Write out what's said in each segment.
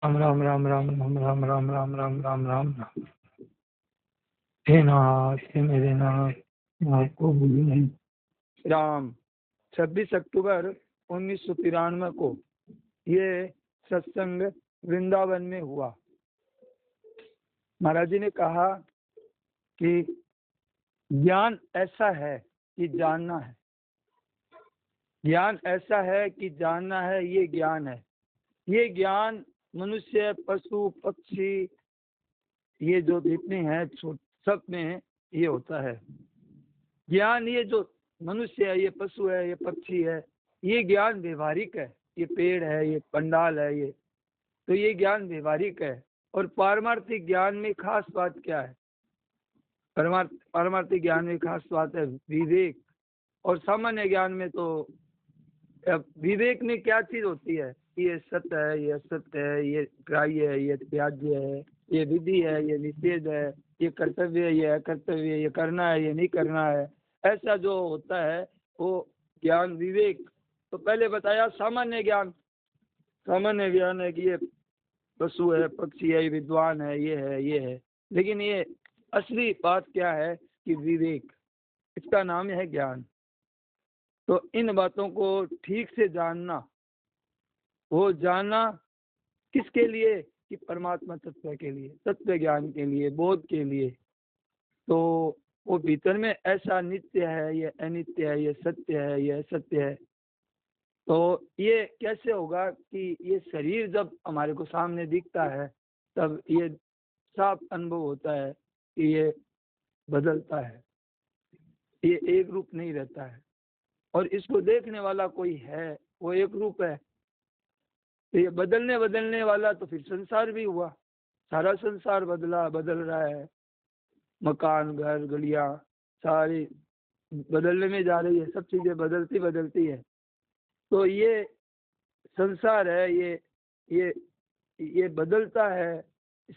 राम राम राम राम राम राम राम राम राम राम राम राम। हे नाथ, हे मेरे नाथ, मैं आपको भूलू नहीं। राम 26 अक्टूबर 1993 को ये सत्संग वृंदावन में हुआ। महाराज जी ने कहा कि ज्ञान ऐसा है कि जानना है, ज्ञान ऐसा है कि जानना है, ये ज्ञान है। ये ज्ञान मनुष्य, पशु, पक्षी, ये जो जितने हैं सब में ये होता है ज्ञान। ये जो मनुष्य है, ये पशु है, ये पक्षी है, ये ज्ञान व्यवहारिक है। ये पेड़ है, ये पंडाल है, ये तो ये ज्ञान व्यवहारिक है। और पारमार्थिक ज्ञान में खास बात क्या है? पारमार्थिक ज्ञान में खास बात है विवेक। और सामान्य ज्ञान में तो विवेक में क्या चीज होती है? ये सत्य है, ये असत्य है, ये ग्राह्य है, ये त्याज्य है, ये विधि है, ये निषेध है, ये कर्तव्य है, ये अकर्तव्य है, ये करना है, ये नहीं करना है। ऐसा जो होता है वो ज्ञान विवेक। तो पहले बताया सामान्य ज्ञान। सामान्य ज्ञान है कि ये पशु है, पक्षी है, विद्वान है, ये है, ये है। लेकिन ये असली बात क्या है कि विवेक, इसका नाम है ज्ञान। तो इन बातों को ठीक से जानना, वो जानना किसके लिए? कि परमात्मा तत्व के लिए, तत्व ज्ञान के लिए, बोध के लिए। तो वो भीतर में ऐसा नित्य है, ये अनित्य है, ये सत्य है, ये असत्य है। तो ये कैसे होगा कि ये शरीर जब हमारे को सामने दिखता है तब ये साफ अनुभव होता है कि ये बदलता है, ये एक रूप नहीं रहता है। और इसको देखने वाला कोई है, वो एक रूप है। तो ये बदलने वाला तो फिर संसार भी हुआ। सारा संसार बदल रहा है। मकान, घर, गलियां सारी बदलने में जा रही है। सब चीजें बदलती है। तो ये संसार है, ये बदलता है।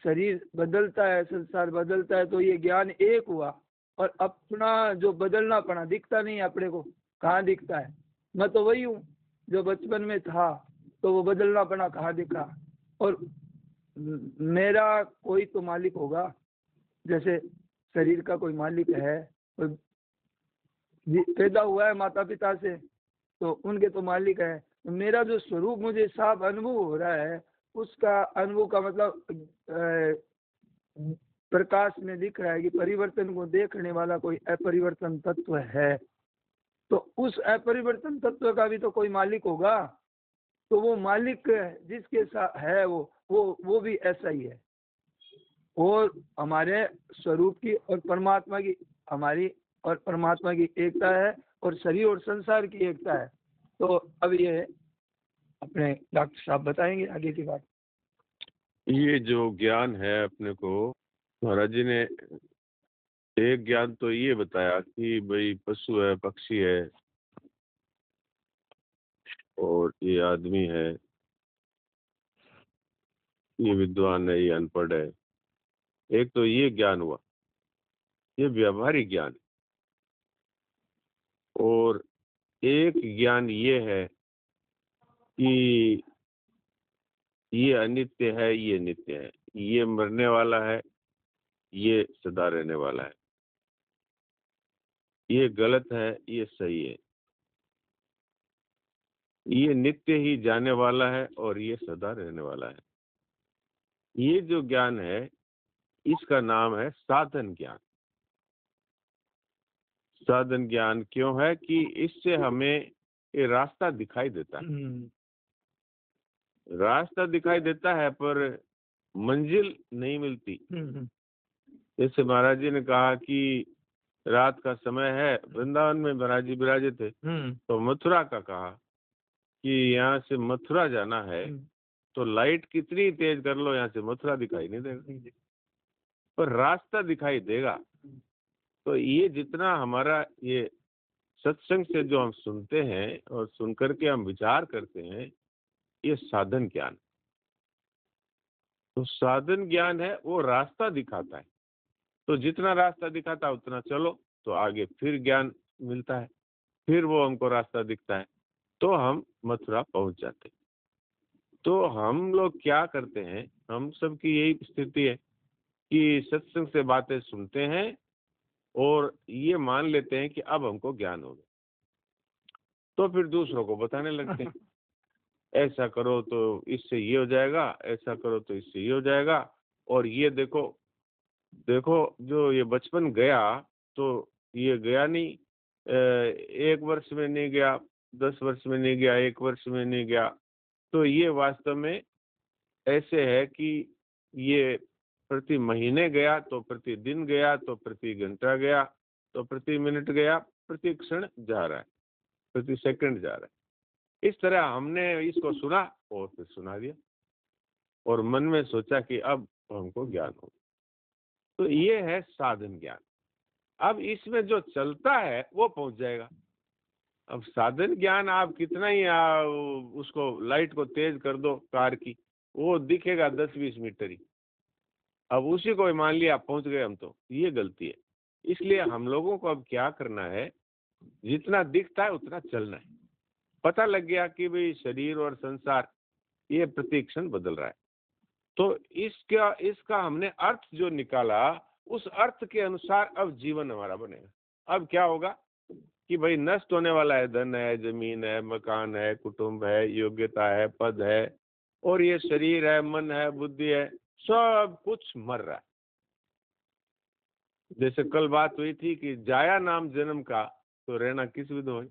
शरीर बदलता है, संसार बदलता है। तो ये ज्ञान एक हुआ। और अपना जो बदलना पड़ा दिखता नहीं अपने को। कहाँ दिखता है? मैं तो वही हूँ जो बचपन में था। तो वो बदलना पड़ा कहाँ दिखा? और मेरा कोई तो मालिक होगा। जैसे शरीर का कोई मालिक है, कोई पैदा हुआ है माता पिता से, तो उनके तो मालिक है। तो मेरा जो स्वरूप मुझे साफ अनुभव हो रहा है, उसका अनुभव का मतलब प्रकाश में दिख रहा है कि परिवर्तन को देखने वाला कोई अपरिवर्तन तत्व है। तो उस अपरिवर्तन तत्व का भी तो कोई मालिक होगा। तो वो मालिक जिसके साथ है वो भी ऐसा ही है। और हमारे स्वरूप की और परमात्मा की, हमारी और परमात्मा की एकता है, और शरीर और संसार की एकता है। तो अब ये अपने डॉक्टर साहब बताएंगे आगे की बात। ये जो ज्ञान है अपने को, महाराज जी ने एक ज्ञान तो ये बताया कि भाई पशु है, पक्षी है, और ये आदमी है, ये विद्वान है, ये अनपढ़ है। एक तो ये ज्ञान हुआ, ये व्यवहारिक ज्ञान है। और एक ज्ञान ये है कि ये अनित्य है, ये नित्य है, ये मरने वाला है, ये सदा रहने वाला है, ये गलत है, ये सही है, ये नित्य ही जाने वाला है और ये सदा रहने वाला है। ये जो ज्ञान है इसका नाम है साधन ज्ञान। साधन ज्ञान क्यों है? कि इससे हमें ये रास्ता दिखाई देता है। रास्ता दिखाई देता है पर मंजिल नहीं मिलती। जैसे महाराज जी ने कहा कि रात का समय है, वृंदावन में महाराज जी विराजे थे, तो मथुरा का कहा कि यहाँ से मथुरा जाना है तो लाइट कितनी तेज कर लो, यहाँ से मथुरा दिखाई नहीं देगा, पर रास्ता दिखाई देगा। तो ये जितना हमारा ये सत्संग से जो हम सुनते हैं और सुन करके हम विचार करते हैं, ये साधन ज्ञान। तो साधन ज्ञान है, वो रास्ता दिखाता है। तो जितना रास्ता दिखाता है उतना चलो, तो आगे फिर ज्ञान मिलता है, फिर वो हमको रास्ता दिखता है, तो हम मथुरा पहुंच जाते हैं। तो हम लोग क्या करते हैं, हम सब की यही स्थिति है कि सत्संग से बातें सुनते हैं और ये मान लेते हैं कि अब हमको ज्ञान हो गया, तो फिर दूसरों को बताने लगते हैं ऐसा करो तो इससे ये हो जाएगा, ऐसा करो तो इससे ये हो जाएगा। और ये देखो देखो जो ये बचपन गया तो ये गया नहीं, 1 वर्ष में नहीं गया, 10 वर्ष में नहीं गया, 1 वर्ष में नहीं गया। तो ये वास्तव में ऐसे है कि ये प्रति महीने गया, तो प्रति दिन गया, तो प्रति घंटा गया, तो प्रति मिनट गया, प्रति क्षण जा रहा है, प्रति सेकंड जा रहा है। इस तरह हमने इसको सुना और फिर सुना दिया और मन में सोचा कि अब हमको ज्ञान हो। तो ये है साधन ज्ञान। अब इसमें जो चलता है वो पहुंच जाएगा। अब साधन ज्ञान आप कितना ही उसको लाइट को तेज कर दो कार की, वो दिखेगा 10-20 मीटर ही। अब उसी को मान लिया पहुंच गए हम, तो ये गलती है। इसलिए हम लोगों को अब क्या करना है, जितना दिखता है उतना चलना है। पता लग गया कि भाई शरीर और संसार ये प्रतिक्षण बदल रहा है, तो इसका हमने अर्थ जो निकाला, उस अर्थ के अनुसार अब जीवन हमारा बनेगा। अब क्या होगा कि भाई नष्ट होने वाला है, धन है, जमीन है, मकान है, कुटुंब है, योग्यता है, पद है, और ये शरीर है, मन है, बुद्धि है, सब कुछ मर रहा है। जैसे कल बात हुई थी कि जाया नाम जन्म का तो रहना किस विध हो,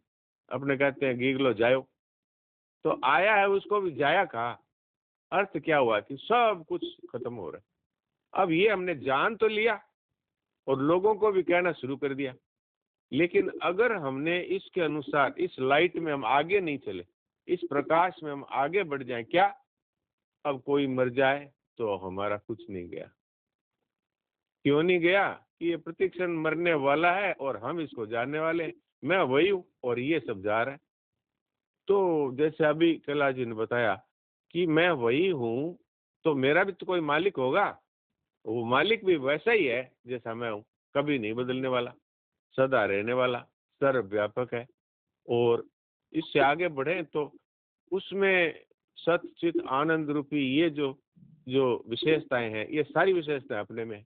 अपने कहते हैं गीगलो जायो, तो आया है उसको भी जाया कहा। अर्थ क्या हुआ कि सब कुछ खत्म हो रहा है। अब ये हमने जान तो लिया और लोगों को भी कहना शुरू कर दिया, लेकिन अगर हमने इसके अनुसार इस लाइट में हम आगे नहीं चले, इस प्रकाश में हम आगे बढ़ जाएं, क्या अब कोई मर जाए तो हमारा कुछ नहीं गया। क्यों नहीं गया कि ये प्रतिक्षण मरने वाला है और हम इसको जानने वाले हैं। मैं वही हूं और ये सब जा रहा है। तो जैसे अभी कैलाश जी ने बताया कि मैं वही हूं, तो मेरा भी तो कोई मालिक होगा। वो मालिक भी वैसा ही है जैसा मैं हूं, कभी नहीं बदलने वाला, सदा रहने वाला, सर्वव्यापक है। और इससे आगे बढ़े तो उसमें सत चित आनंद रूपी ये जो विशेषताएं हैं, ये सारी विशेषताएं अपने में।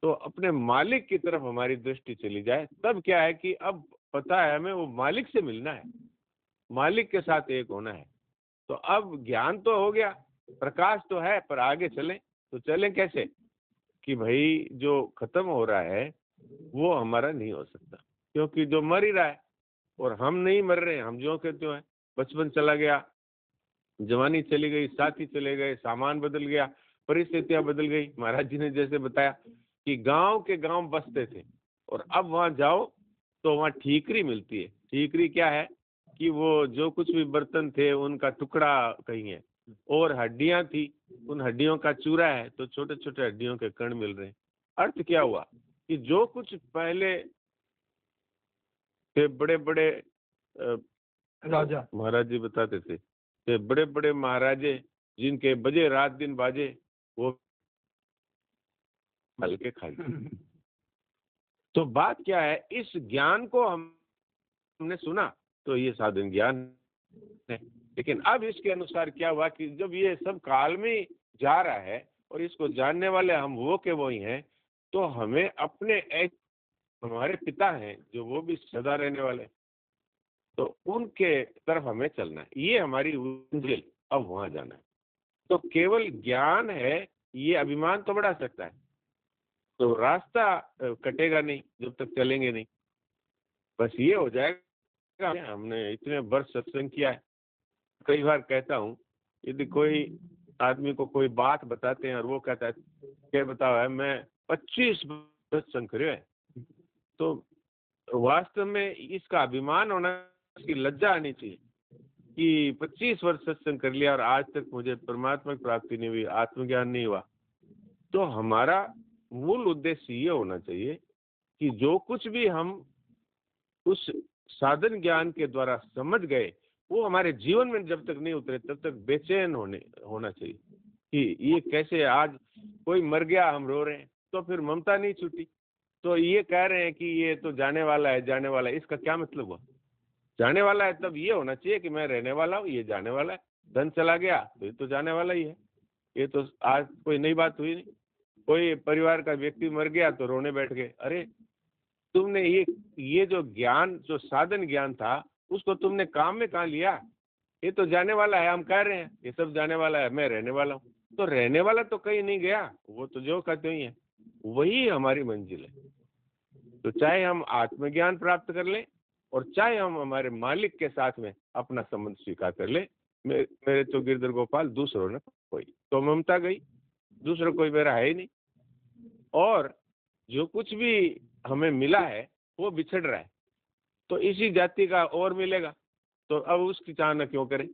तो अपने मालिक की तरफ हमारी दृष्टि चली जाए, तब क्या है कि अब पता है हमें वो मालिक से मिलना है, मालिक के साथ एक होना है। तो अब ज्ञान तो हो गया, प्रकाश तो है, पर आगे चलें तो चलें कैसे कि भाई जो खत्म हो रहा है वो हमारा नहीं हो सकता, क्योंकि जो मर ही रहा है और हम नहीं मर रहे हैं, हम जो कहते हैं बचपन चला गया, जवानी चली गई, साथी चले गए, सामान बदल गया, परिस्थितियां बदल गई। महाराज जी ने जैसे बताया कि गांव के गांव बसते थे और अब वहां जाओ तो वहां ठीकरी मिलती है। ठीकरी क्या है कि वो जो कुछ भी बर्तन थे उनका टुकड़ा कहीं है, और हड्डियां थी, उन हड्डियों का चूरा है, तो छोटे छोटे हड्डियों के कण मिल रहे हैं। अर्थ क्या हुआ कि जो कुछ पहले थे बड़े बड़े राजा महाराज जी बताते थे, ते बड़े बड़े महाराजे जिनके बजे रात दिन बाजे, वो हल्के खाली। तो बात क्या है, इस ज्ञान को हमने सुना तो ये साधन ज्ञान है। लेकिन अब इसके अनुसार क्या हुआ कि जब ये सब काल में जा रहा है और इसको जानने वाले हम वो के वो ही हैं, तो हमें अपने हमारे पिता हैं जो वो भी सदा रहने वाले, तो उनके तरफ हमें चलना है। ये हमारी मंजिल, अब वहां जाना है। तो केवल ज्ञान है, ये अभिमान तो बढ़ा सकता है, तो रास्ता कटेगा नहीं जब तक चलेंगे नहीं। बस ये हो जाएगा। हमने इतने वर्ष सत्संग किया है, कई बार कहता हूँ, यदि कोई आदमी को कोई बात बताते हैं और वो कहता है क्या बताओ है, मैं 25 वर्ष सत्संग करे है, तो वास्तव में इसका अभिमान होना, इसकी लज्जा आनी चाहिए कि 25 वर्ष सत्संग कर लिया और आज तक मुझे परमात्मा की प्राप्ति नहीं हुई, आत्मज्ञान नहीं हुआ। तो हमारा मूल उद्देश्य ये होना चाहिए कि जो कुछ भी हम उस साधन ज्ञान के द्वारा समझ गए, वो हमारे जीवन में जब तक नहीं उतरे तब तक बेचैन होना चाहिए कि ये कैसे, आज कोई मर गया हम रो रहे हैं, तो फिर ममता नहीं छूटी। तो ये कह रहे हैं कि ये तो जाने वाला है, जाने वाला है, इसका क्या मतलब हुआ? जाने वाला है तब ये होना चाहिए कि मैं रहने वाला हूँ, ये जाने वाला है। धन चला गया तो ये तो जाने वाला ही है। ये तो आज कोई नई बात हुई नहीं। कोई परिवार का व्यक्ति मर गया तो रोने बैठ गए, अरे तुमने ये जो ज्ञान, जो साधन ज्ञान था, उसको तुमने काम में कहाँ लिया? ये तो जाने वाला है, हम कह रहे हैं ये सब जाने वाला है, मैं रहने वाला हूँ। तो रहने वाला तो कहीं नहीं गया, वो तो जो कहते ही है, वही हमारी मंजिल है। तो चाहे हम आत्मज्ञान प्राप्त कर लें और चाहे हम हमारे मालिक के साथ में अपना संबंध स्वीकार कर ले। मेरे तो गिरधर गोपाल दूसरों ने कोई, तो ममता गई, दूसरा कोई मेरा है ही नहीं। और जो कुछ भी हमें मिला है वो बिछड़ रहा है, तो इसी जाति का और मिलेगा, तो अब उसकी चाहना क्यों करें?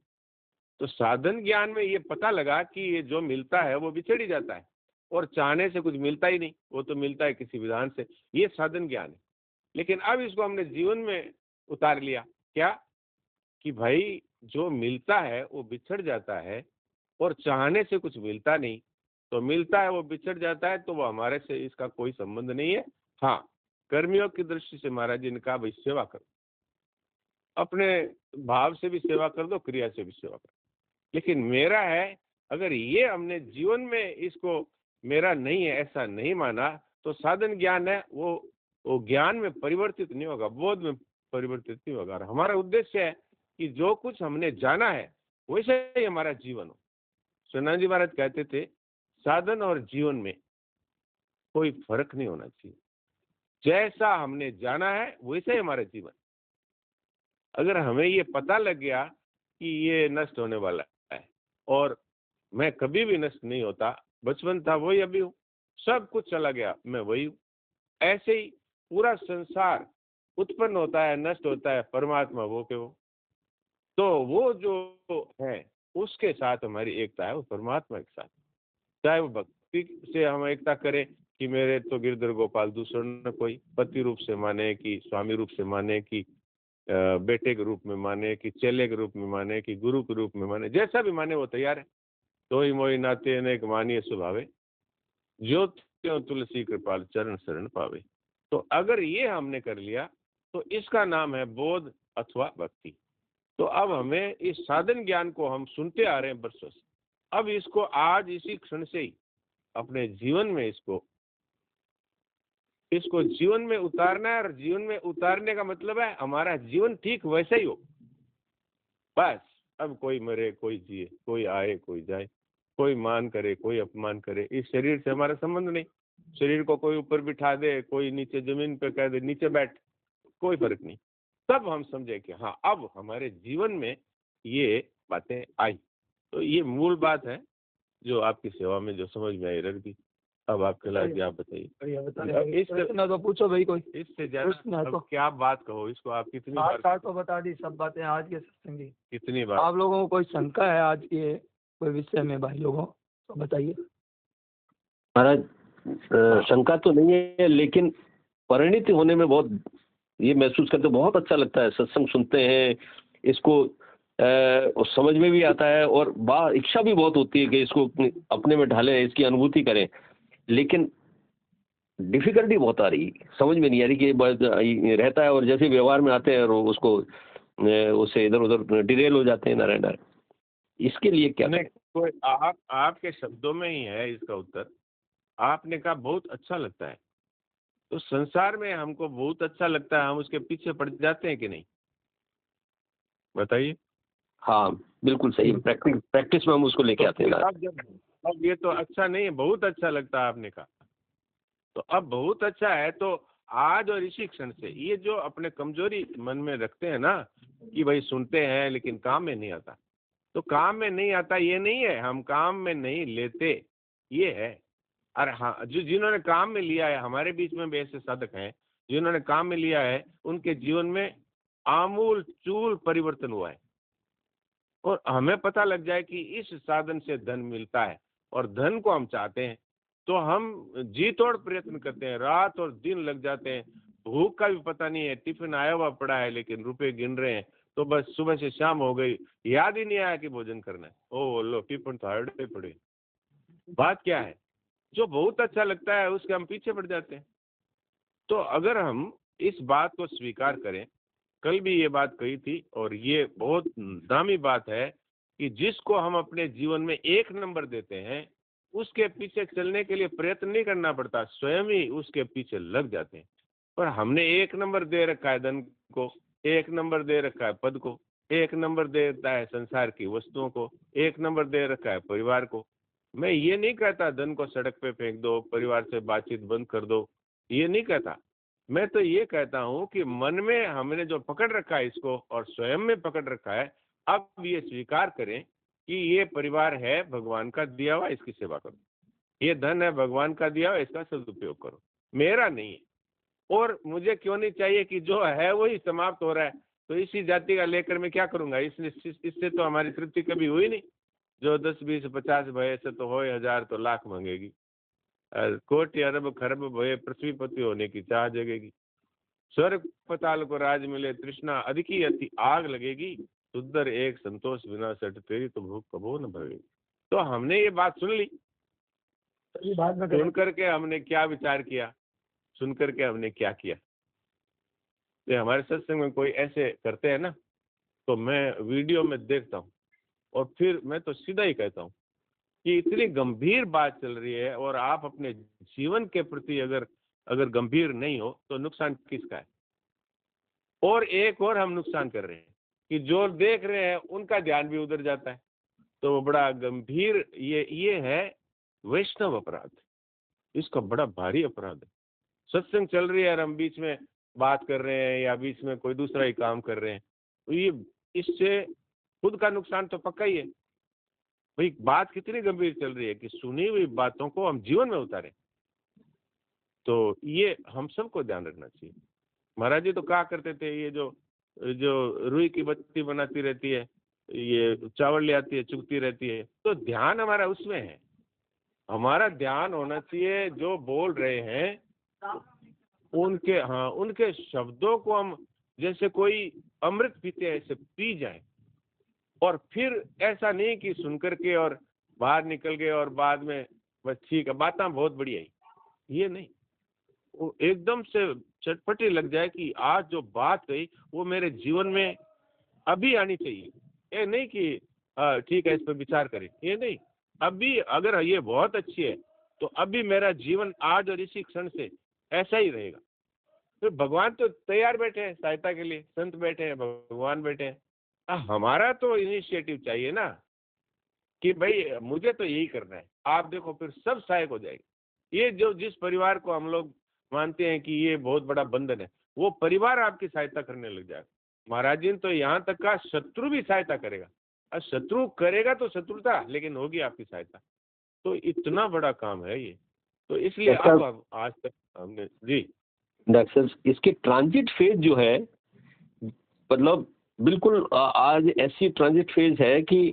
तो साधन ज्ञान में ये पता लगा कि ये जो मिलता है वो बिछड़ ही जाता है, और चाहने से कुछ मिलता ही नहीं, वो तो मिलता है किसी विधान से। ये साधन ज्ञान है। लेकिन अब इसको हमने जीवन में उतार लिया, क्या कि भाई जो मिलता है वो बिछड़ जाता है, और चाहने से कुछ मिलता नहीं, तो मिलता है वो बिछड़ जाता है, तो वो हमारे से इसका कोई संबंध नहीं है। हाँ, कर्मियों की दृष्टि से महाराज जी ने कहा भाई सेवा करो, अपने भाव से भी सेवा कर दो, क्रिया से भी सेवा करो। लेकिन मेरा है, अगर ये हमने जीवन में इसको मेरा नहीं है ऐसा नहीं माना, तो साधन ज्ञान है वो ज्ञान में परिवर्तित नहीं होगा, बोध में परिवर्तित नहीं होगा। और हमारा उद्देश्य है कि जो कुछ हमने जाना है वैसे ही हमारा जीवन हो। सोनाजी जी महाराज कहते थे, साधन और जीवन में कोई फर्क नहीं होना चाहिए, जैसा हमने जाना है वैसे ही हमारा जीवन। अगर हमें ये पता लग गया कि ये नष्ट होने वाला है और मैं कभी भी नष्ट नहीं होता, बचपन था वही अभी हूँ, सब कुछ चला गया मैं वही हूँ, ऐसे ही पूरा संसार उत्पन्न होता है, नष्ट होता है, परमात्मा वो के वो, तो वो जो है उसके साथ हमारी एकता है, वो परमात्मा के साथ। चाहे वो भक्ति से हम एकता करें कि मेरे तो गिरधर गोपाल दूसरों ने कोई पति रूप से माने, कि स्वामी रूप से माने, कि बेटे के रूप में माने, कि चेले के रूप में माने, कि गुरु के रूप में माने, जैसा भी माने वो तैयार है। तो ही मोई नाते अनेक मानिए स्वभावे, जो त्यों तुलसी कृपाल चरण शरण पावे। तो अगर ये हमने कर लिया तो इसका नाम है बोध अथवा भक्ति। तो अब हमें इस साधन ज्ञान को हम सुनते आ रहे हैं बरसों से, अब इसको आज इसी क्षण से ही अपने जीवन में इसको जीवन में उतारना है। और जीवन में उतारने का मतलब है हमारा जीवन ठीक वैसे ही हो, बस। अब कोई मरे कोई जिए, कोई आए कोई जाए, कोई मान करे कोई अपमान करे, इस शरीर से हमारा संबंध नहीं। शरीर को कोई ऊपर बिठा दे, कोई नीचे जमीन पे कह दे नीचे बैठ, कोई फर्क नहीं। तब हम समझे कि हाँ अब हमारे जीवन में ये बातें आई। तो ये मूल बात है जो आपकी सेवा में जो समझ में आई रख दी। अब आपके लायक आप बताइए। इस तो पूछो भाई, कोई इससे ज्यादा तो क्या बात कहो इसको। आप कितनी बार तो बता दी सब बातें आज के सत्संगी, कितनी बार आप लोगों को कोई शंका है आज के कोई विषय में भाई लोगों तो बताइए। महाराज शंका तो नहीं है, लेकिन परिणित होने में बहुत ये महसूस करते, बहुत अच्छा लगता है। सत्संग सुनते हैं, इसको समझ में भी आता है, और इच्छा भी बहुत होती है कि इसको अपने में ढालें, इसकी अनुभूति करें, लेकिन डिफिकल्टी बहुत आ रही, समझ में नहीं आ रही कि रहता है, और जैसे व्यवहार में आते हैं और उसको उससे इधर उधर डिरेल हो जाते हैं नारायण। इसके लिए क्या नहीं, कोई आपके शब्दों में ही है इसका उत्तर। आपने कहा बहुत अच्छा लगता है, तो संसार में हमको बहुत अच्छा लगता है, हम उसके पीछे पड़ जाते हैं कि नहीं, बताइए। हाँ बिल्कुल सही, प्रैक्टिस में हम उसको लेके आते हैं। अब ये तो अच्छा नहीं है, बहुत अच्छा लगता है आपने कहा, तो अब बहुत अच्छा है। तो आज और इसी क्षण से ये जो अपने कमजोरी मन में रखते हैं ना कि भाई सुनते हैं लेकिन काम में नहीं आता, तो काम में नहीं आता ये नहीं है हम काम में नहीं लेते, ये है। और हाँ, जो जिन्होंने काम में लिया है, हमारे बीच में भी ऐसे साधक हैं जिन्होंने काम में लिया है, उनके जीवन में आमूल चूल परिवर्तन हुआ है। और हमें पता लग जाए कि इस साधन से धन मिलता है और धन को हम चाहते हैं, तो हम जी तोड़ प्रयत्न करते हैं, रात और दिन लग जाते हैं, भूख का भी पता नहीं है, टिफिन आया हुआ पड़ा है लेकिन रुपए गिन रहे हैं, तो बस सुबह से शाम हो गई, याद ही नहीं आया कि भोजन करना है, ओ लो टिफिन तो हड़े पड़े। बात क्या है, जो बहुत अच्छा लगता है उसके हम पीछे पड़ जाते हैं। तो अगर हम इस बात को स्वीकार करें, कल भी ये बात कही थी और ये बहुत दामी बात है कि जिसको हम अपने जीवन में 1 नंबर देते हैं उसके पीछे चलने के लिए प्रयत्न नहीं करना पड़ता, स्वयं ही उसके पीछे लग जाते हैं। पर हमने 1 नंबर दे रखा है धन को, 1 नंबर दे रखा है पद को, 1 नंबर देता है संसार की वस्तुओं को, 1 नंबर दे रखा है परिवार को। मैं ये नहीं कहता धन को सड़क पे फेंक दो, परिवार से बातचीत बंद कर दो, ये नहीं कहता। मैं तो ये कहता हूँ कि मन में हमने जो पकड़ रखा है इसको और स्वयं में पकड़ रखा है, अब ये स्वीकार करें कि ये परिवार है भगवान का दिया हुआ, इसकी सेवा करो। ये धन है भगवान का दिया हुआ, इसका सदुपयोग करो, मेरा नहीं है। और मुझे क्यों नहीं चाहिए कि जो है वही समाप्त हो रहा है, तो इसी जाति का लेकर मैं क्या करूंगा? इससे तो हमारी तृप्ति कभी हुई नहीं। जो 10 20 50 भय से तो होए 1000 तो लाख मांगेगी, कोटि अरब खरब भय पृथ्वीपति होने की चाह जगेगी। स्वर्ग पताल को राज मिले तृष्णा अधिकी अति आग लगेगी, सुंदर एक संतोष बिना सट तेरी तो भूख कबो न भरेगी। तो हमने ये बात सुन ली, सुन करके हमने क्या विचार किया, सुन करके हमने क्या किया। तो हमारे सत्संग में कोई ऐसे करते हैं ना, तो मैं वीडियो में देखता हूँ और फिर मैं तो सीधा ही कहता हूँ कि इतनी गंभीर बात चल रही है और आप अपने जीवन के प्रति अगर गंभीर नहीं हो तो नुकसान किसका है? और एक और हम नुकसान कर रहे हैं कि जो देख रहे हैं उनका ध्यान भी उधर जाता है। तो वो बड़ा गंभीर ये है वैष्णव अपराध, इसका बड़ा भारी अपराध है। सत्संग चल रही है और हम बीच में बात कर रहे हैं या बीच में कोई दूसरा ही काम कर रहे हैं, तो ये इससे खुद का नुकसान तो पक्का ही है। भाई बात कितनी गंभीर चल रही है कि सुनी हुई बातों को हम जीवन में उतारें, तो ये हम सबको ध्यान रखना चाहिए। महाराज जी तो कहा करते थे, ये जो रुई की बत्ती बनाती रहती है, ये चावल ले आती है चुगती रहती है, तो ध्यान हमारा उसमें है। हमारा ध्यान होना चाहिए जो बोल रहे हैं उनके शब्दों को हम जैसे कोई अमृत पीते हैं ऐसे पी जाए। और फिर ऐसा नहीं कि सुन करके और बाहर निकल गए और बाद में बस ठीक है बातें बहुत बढ़िया है, ये नहीं। वो एकदम से चटपटी लग जाए कि आज जो बात कही वो मेरे जीवन में अभी आनी चाहिए। ये नहीं कि ठीक है इस पर विचार करें, ये नहीं। अभी अगर ये बहुत अच्छी है तो अभी मेरा जीवन आज और इसी क्षण से ऐसा ही रहेगा। तो भगवान तो तैयार बैठे हैं सहायता के लिए, संत बैठे हैं, भगवान बैठे हैं। हमारा तो इनिशिएटिव चाहिए ना कि भाई मुझे तो यही करना है। आप देखो फिर सब सहायक हो जाएगी। ये जो जिस परिवार को हम लोग मानते हैं कि ये बहुत बड़ा बंधन है, वो परिवार आपकी सहायता करने लग जाएगा। महाराज जी तो यहाँ तक का शत्रु भी सहायता करेगा, और शत्रु करेगा तो शत्रुता, लेकिन होगी आपकी सहायता। तो इतना बड़ा काम है ये। तो इसलिए अब आज तक हमने जी डॉक्टर इसके ट्रांजिट फेज जो है, मतलब बिल्कुल आज ऐसी ट्रांजिट फेज है कि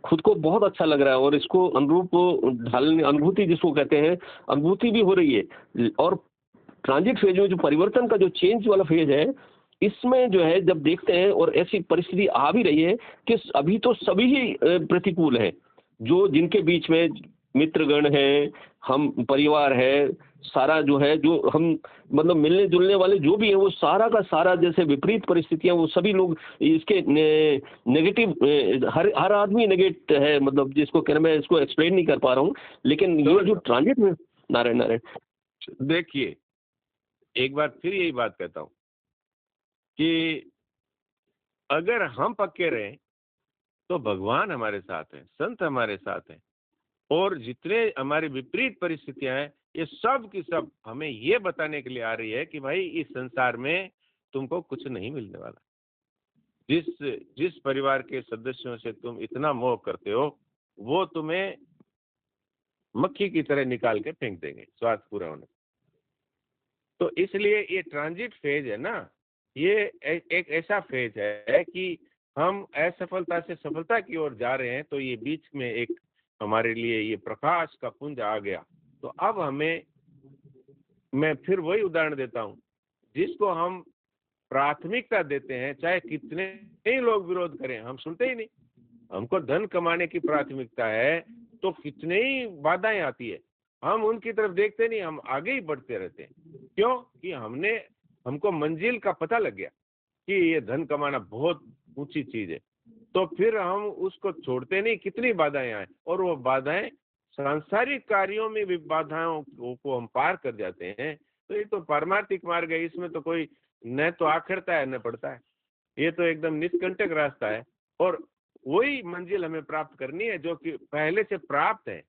खुद को बहुत अच्छा लग रहा है और इसको अनुरूप ढालने, अनुभूति जिसको कहते हैं, अनुभूति भी हो रही है। और ट्रांजिट फेज में जो परिवर्तन का जो चेंज वाला फेज है, इसमें जो है जब देखते हैं और ऐसी परिस्थिति आ भी रही है कि अभी तो सभी ही प्रतिकूल हैं, जो जिनके बीच में मित्रगण है, हम परिवार है, सारा जो है जो हम मतलब मिलने जुलने वाले जो भी है वो सारा का सारा जैसे विपरीत परिस्थितियां, वो सभी लोग इसके नेगेटिव, हर आदमी नेगेटिव है, मतलब जिसको कहना, मैं इसको एक्सप्लेन नहीं कर पा रहा हूँ। लेकिन ये जो ट्रांजिट में नारायण देखिए, एक बार फिर यही बात कहता हूँ कि अगर हम पक्के रहें तो भगवान हमारे साथ हैं, संत हमारे साथ हैं, और जितने हमारी विपरीत परिस्थितियां हैं ये सब की सब हमें ये बताने के लिए आ रही है कि भाई इस संसार में तुमको कुछ नहीं मिलने वाला। जिस परिवार के सदस्यों से तुम इतना मोह करते हो वो तुम्हें मक्खी की तरह निकाल के फेंक देंगे स्वार्थ पूरा होने। तो इसलिए ये ट्रांजिट फेज है ना, ये एक ऐसा फेज है कि हम असफलता से सफलता की ओर जा रहे हैं। तो ये बीच में एक हमारे लिए ये प्रकाश का पुंज आ गया। तो अब मैं फिर वही उदाहरण देता हूँ, जिसको हम प्राथमिकता देते हैं, चाहे कितने ही लोग विरोध करें, हम सुनते ही नहीं। हमको धन कमाने की प्राथमिकता है तो कितने ही बाधाएं आती है, हम उनकी तरफ देखते नहीं, हम आगे ही बढ़ते रहते हैं। क्यों? कि हमको मंजिल का पता लग गया कि ये धन कमाना बहुत ऊंची चीज है। तो फिर हम उसको छोड़ते नहीं, कितनी बाधाएं आए, और वो बाधाएं सांसारिक कार्यों में भी बाधाओं को हम पार कर जाते हैं। तो ये तो पारमार्थिक मार्ग है, इसमें तो कोई न तो आखिरता है न पड़ता है, ये तो एकदम निष्कंटक रास्ता है। और वही मंजिल हमें प्राप्त करनी है जो कि पहले से प्राप्त है।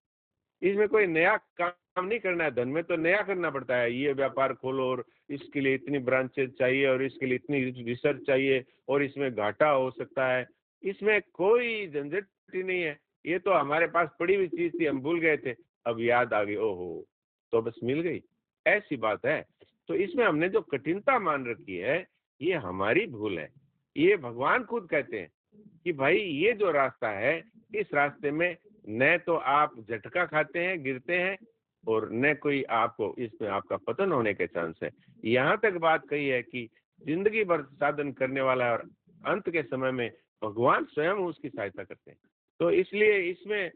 इसमें कोई नया काम नहीं करना है। धन में तो नया करना पड़ता है, ये व्यापार खोलो और इसके लिए इतनी ब्रांचेज चाहिए और इसके लिए इतनी रिसर्च चाहिए और इसमें घाटा हो सकता है। इसमें कोई झंझट ही नहीं है। ये तो हमारे पास पड़ी हुई चीज थी, हम भूल गए थे, अब याद आ गई, ओहो तो बस मिल गई, ऐसी बात है। तो इसमें हमने जो कठिनता मान रखी है ये हमारी भूल है। ये भगवान खुद कहते हैं कि भाई ये जो रास्ता है, इस रास्ते में न तो आप झटका खाते हैं, गिरते हैं, और न कोई आपको इसमें आपका पतन होने के चांस है। यहाँ तक बात कही है कि जिंदगी भर साधन करने वाला है और अंत के समय में भगवान स्वयं उसकी सहायता करते हैं। तो इसलिए इसमें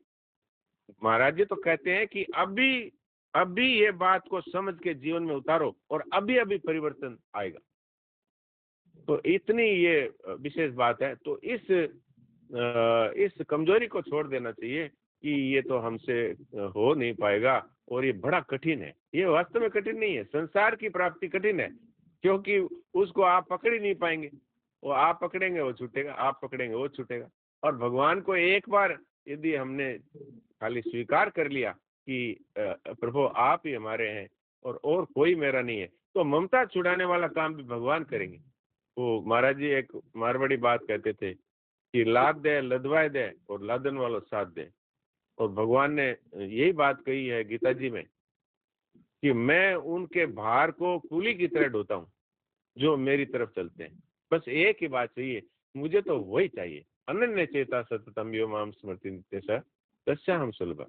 महाराज जी तो कहते हैं कि अभी अभी ये बात को समझ के जीवन में उतारो और अभी अभी परिवर्तन आएगा। तो इतनी ये विशेष बात है। तो इस कमजोरी को छोड़ देना चाहिए कि ये तो हमसे हो नहीं पाएगा और ये बड़ा कठिन है। ये वास्तव में कठिन नहीं है, संसार की प्राप्ति कठिन है, क्योंकि उसको आप पकड़ ही नहीं पाएंगे। वो आप पकड़ेंगे वो छूटेगा, आप पकड़ेंगे वो छूटेगा। और भगवान को एक बार यदि हमने खाली स्वीकार कर लिया कि प्रभु आप ही हमारे हैं और कोई मेरा नहीं है, तो ममता छुड़ाने वाला काम भी भगवान करेंगे। वो महाराज जी एक मारवाड़ी बात कहते थे कि लाद दे लदवाए दे और लादन वालों साथ दे। और भगवान ने यही बात कही है गीता जी में कि मैं उनके भार को कूली की तरह ढोता हूँ जो मेरी तरफ चलते हैं। बस एक ही बात चाहिए, मुझे तो वही चाहिए, अनन्य चेता सततम यो माम स्मृति तस्या हम सुलभ।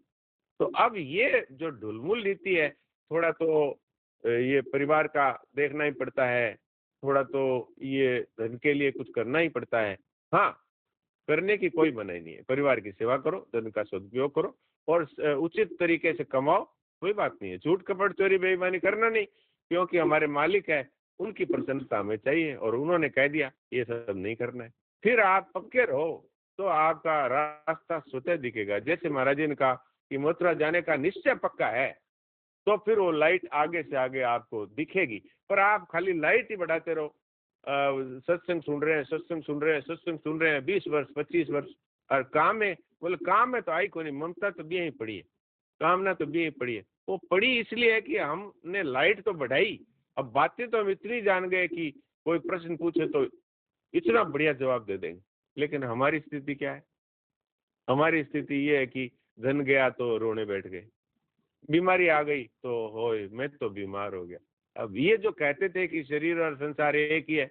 तो अब ये जो ढुलमुल नीति है, थोड़ा तो ये परिवार का देखना ही पड़ता है, थोड़ा तो ये धन के लिए कुछ करना ही पड़ता है। हाँ, करने की कोई मनाही नहीं है, परिवार की सेवा करो, धन का सदुपयोग करो और उचित तरीके से कमाओ, कोई बात नहीं है। झूठ कपट चोरी बेईमानी करना नहीं, क्योंकि हमारे मालिक है, उनकी प्रसन्नता हमें चाहिए और उन्होंने कह दिया ये सब नहीं करना है। फिर आप पक्के रहो तो आपका रास्ता स्वतः दिखेगा। जैसे महाराज जी ने कहा कि मथुरा जाने का निश्चय पक्का है, तो फिर वो लाइट आगे से आगे आपको दिखेगी। पर आप खाली लाइट ही बढ़ाते रहो, सत्संग सुन रहे हैं, सत्संग सुन रहे हैं, सत्संग सुन रहे हैं 20 वर्ष 25 वर्ष, और काम में बोले काम में तो आई कोई नहीं, ममता तो भी यही पड़ी है, कामना तो भी यही पड़ी है। वो पड़ी इसलिए है कि हमने लाइट तो बढ़ाई, अब बातें तो हम इतनी जान गए कि कोई प्रश्न पूछे तो इतना बढ़िया जवाब दे देंगे। लेकिन हमारी स्थिति क्या है? हमारी स्थिति ये है कि धन गया तो रोने बैठ गए, बीमारी आ गई तो होए मैं तो बीमार हो गया। अब ये जो कहते थे कि शरीर और संसार एक ही है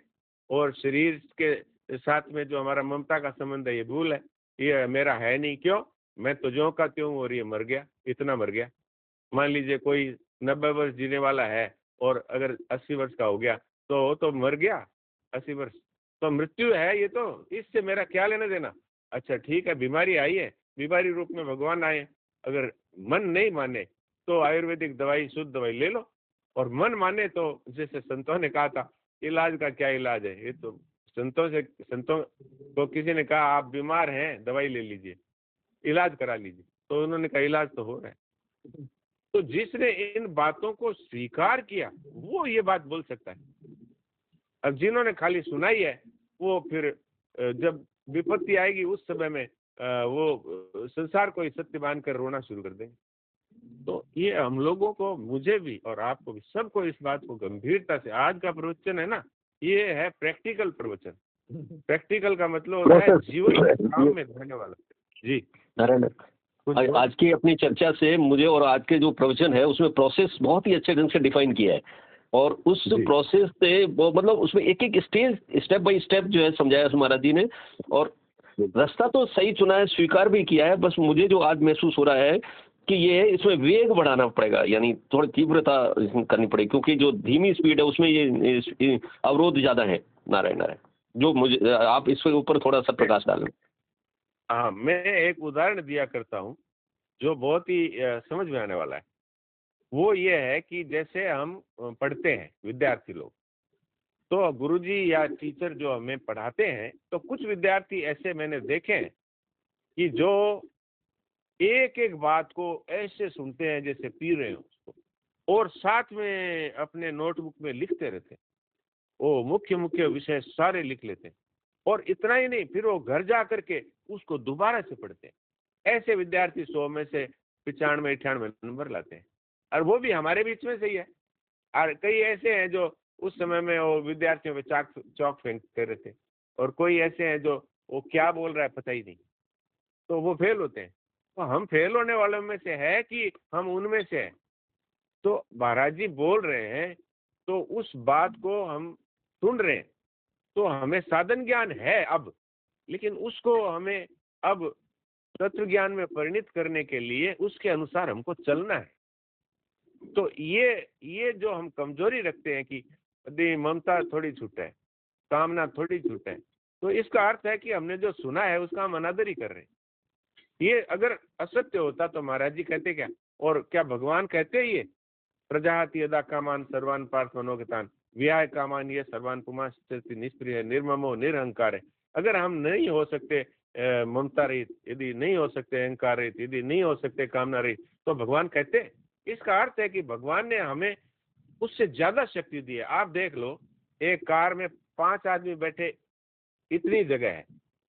और शरीर के साथ में जो हमारा ममता का संबंध है ये भूल है, ये मेरा है नहीं। क्यों? मैं तो ज्यों का त्यों और ये मर गया, इतना मर गया। मान लीजिए कोई 90 वर्ष जीने वाला है और अगर 80 वर्ष का हो गया तो वो तो मर गया 80 वर्ष, तो मृत्यु है ये, तो इससे मेरा क्या लेना देना। अच्छा ठीक है, बीमारी आई है, बीमारी रूप में भगवान आए, अगर मन नहीं माने तो आयुर्वेदिक दवाई शुद्ध दवाई ले लो, और मन माने तो जैसे संतों ने कहा था इलाज का क्या इलाज है, ये तो संतों को किसी ने कहा आप बीमार हैं दवाई ले लीजिए, इलाज करा लीजिए, तो उन्होंने कहा इलाज तो हो रहा है। तो जिसने इन बातों को स्वीकार किया वो ये बात बोल सकता है। अब जिन्होंने खाली सुनाई है वो फिर जब विपत्ति आएगी उस समय में वो संसार को ही सत्य मानकर रोना शुरू कर देंगे। तो ये हम लोगों को, मुझे भी और आपको भी, सबको इस बात को गंभीरता से, आज का प्रवचन है ना, ये है प्रैक्टिकल प्रवचन। प्रैक्टिकल का मतलब होता है जीवन में काम में रहने वाला। जी नारायण, आज की अपनी चर्चा से मुझे और आज के जो प्रवचन है उसमें प्रोसेस बहुत ही अच्छे ढंग से डिफाइन किया है, और उस प्रोसेस से वो मतलब उसमें एक एक स्टेप बाय स्टेप जो है समझाया महाराज जी ने, और रास्ता तो सही चुना है, स्वीकार भी किया है। बस मुझे जो आज महसूस हो रहा है कि ये इसमें वेग बढ़ाना पड़ेगा, यानी थोड़ी तीव्रता करनी पड़ेगी, क्योंकि जो धीमी स्पीड है उसमें ये अवरोध ज़्यादा है। नारायण नारायण, जो मुझे आप इसके ऊपर थोड़ा सा प्रकाश डालें। हाँ, मैं एक उदाहरण दिया करता हूँ जो बहुत ही समझ में आने वाला है। वो ये है कि जैसे हम पढ़ते हैं, विद्यार्थी लोग, तो गुरुजी या टीचर जो हमें पढ़ाते हैं, तो कुछ विद्यार्थी ऐसे मैंने देखे हैं कि जो एक एक बात को ऐसे सुनते हैं जैसे पी रहे हो उसको, और साथ में अपने नोटबुक में लिखते रहते हैं। वो मुख्य मुख्य विषय सारे लिख लेते हैं, और इतना ही नहीं, फिर वो घर जा करके उसको दोबारा से पढ़ते हैं। ऐसे विद्यार्थी 100 में से 95 98 नंबर लाते हैं, और वो भी हमारे बीच में से ही है। और कई ऐसे हैं जो उस समय में वो विद्यार्थियों पे चौक फेंकते रहते हैं, और कोई ऐसे हैं जो वो क्या बोल रहा है पता ही नहीं, तो वो फेल होते हैं। तो हम फेल होने वालों में से है कि हम उनमें से हैं? तो महाराज जी बोल रहे हैं, तो उस बात को हम सुन रहे हैं, तो हमें साधन ज्ञान है अब, लेकिन उसको हमें अब तत्व ज्ञान में परिणित करने के लिए उसके अनुसार हमको चलना है। तो ये जो हम कमजोरी रखते हैं कि यदि ममता थोड़ी छूट है, कामना थोड़ी छूट है, तो इसका अर्थ है कि हमने जो सुना है उसका हम अनादर ही कर रहे हैं। ये अगर असत्य होता तो महाराज जी कहते क्या, और क्या भगवान कहते ही ये प्रजाति यदा कामान सर्वान पार्थ मनोगतान व्याय कामान ये सर्वान पुमास्ति निष्प्रिय निर्ममो निरहंकार है। अगर हम नहीं हो सकते ममता रहित, यदि नहीं हो सकते अहंकार रहित, यदि नहीं हो सकते कामना रहित, तो भगवान कहते, इसका अर्थ है कि भगवान ने हमें उससे ज्यादा शक्ति दी है। आप देख लो, एक कार में 5 आदमी बैठे, इतनी जगह है,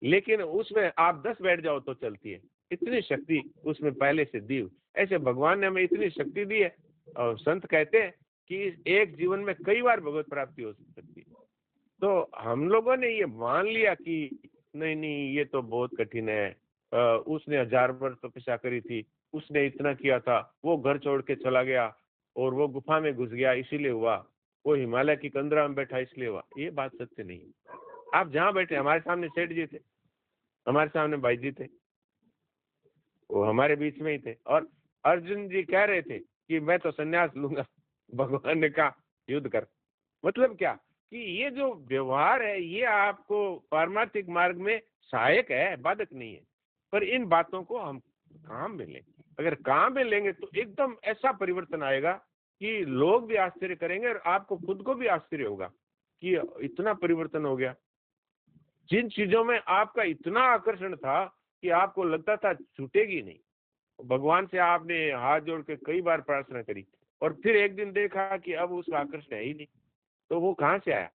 लेकिन उसमें आप 10 बैठ जाओ तो चलती है, इतनी शक्ति उसमें पहले से दी हुई। ऐसे भगवान ने हमें इतनी शक्ति दी है, और संत कहते हैं कि एक जीवन में कई बार भगवत प्राप्ति हो सकती है। तो हम लोगों ने ये मान लिया कि नहीं नहीं ये तो बहुत कठिन है, उसने 1000 वर्ष तपस्या करी थी, उसने इतना किया था, वो घर छोड़ के चला गया और वो गुफा में घुस गया इसीलिए हुआ, वो हिमालय की कंदरा में बैठा इसलिए हुआ। ये बात सत्य नहीं है। आप जहाँ बैठे, हमारे सामने सेठ जी थे, हमारे सामने भाई जी थे, वो हमारे बीच में ही थे, और अर्जुन जी कह रहे थे कि मैं तो संन्यास लूंगा। भगवान ने कहा युद्ध कर। मतलब क्या कि ये जो व्यवहार है ये आपको पारमार्थिक मार्ग में सहायक है, बाधक नहीं है। पर इन बातों को हम काम में लें, अगर काम में लेंगे तो एकदम ऐसा परिवर्तन आएगा कि लोग भी आश्चर्य करेंगे, और आपको खुद को भी आश्चर्य होगा कि इतना परिवर्तन हो गया। जिन चीजों में आपका इतना आकर्षण था कि आपको लगता था छूटेगी नहीं, भगवान से आपने हाथ जोड़ के कई बार प्रार्थना करी, और फिर एक दिन देखा कि अब उसका आकर्षण है ही नहीं, तो वो कहाँ से आया?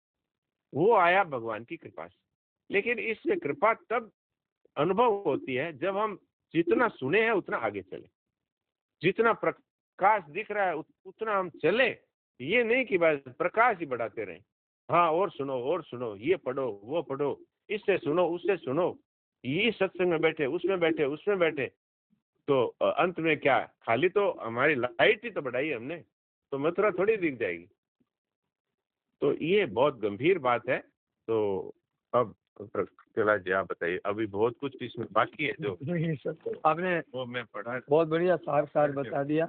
वो आया भगवान की कृपा से। लेकिन इसमें कृपा तब अनुभव होती है जब हम जितना सुने हैं उतना आगे चले, जितना प्रकाश दिख रहा है उतना हम चले। ये नहीं कि बस प्रकाश ही बढ़ाते रहें, हाँ और सुनो, ये पढ़ो वो पढ़ो, इससे सुनो उससे सुनो, ये सत्संग में बैठे उसमें बैठे, तो अंत में क्या, खाली तो हमारी लाइट ही तो बढ़ाई हमने, तो मथुरा थोड़ी दिख जाएगी। तो ये बहुत गंभीर बात है। तो अब कैलाश जी आप बताइए, अभी बहुत कुछ इसमें बाकी है जो नहीं सर, आपने वो मैं पढ़ा। बहुत बढ़िया सार बता दिया।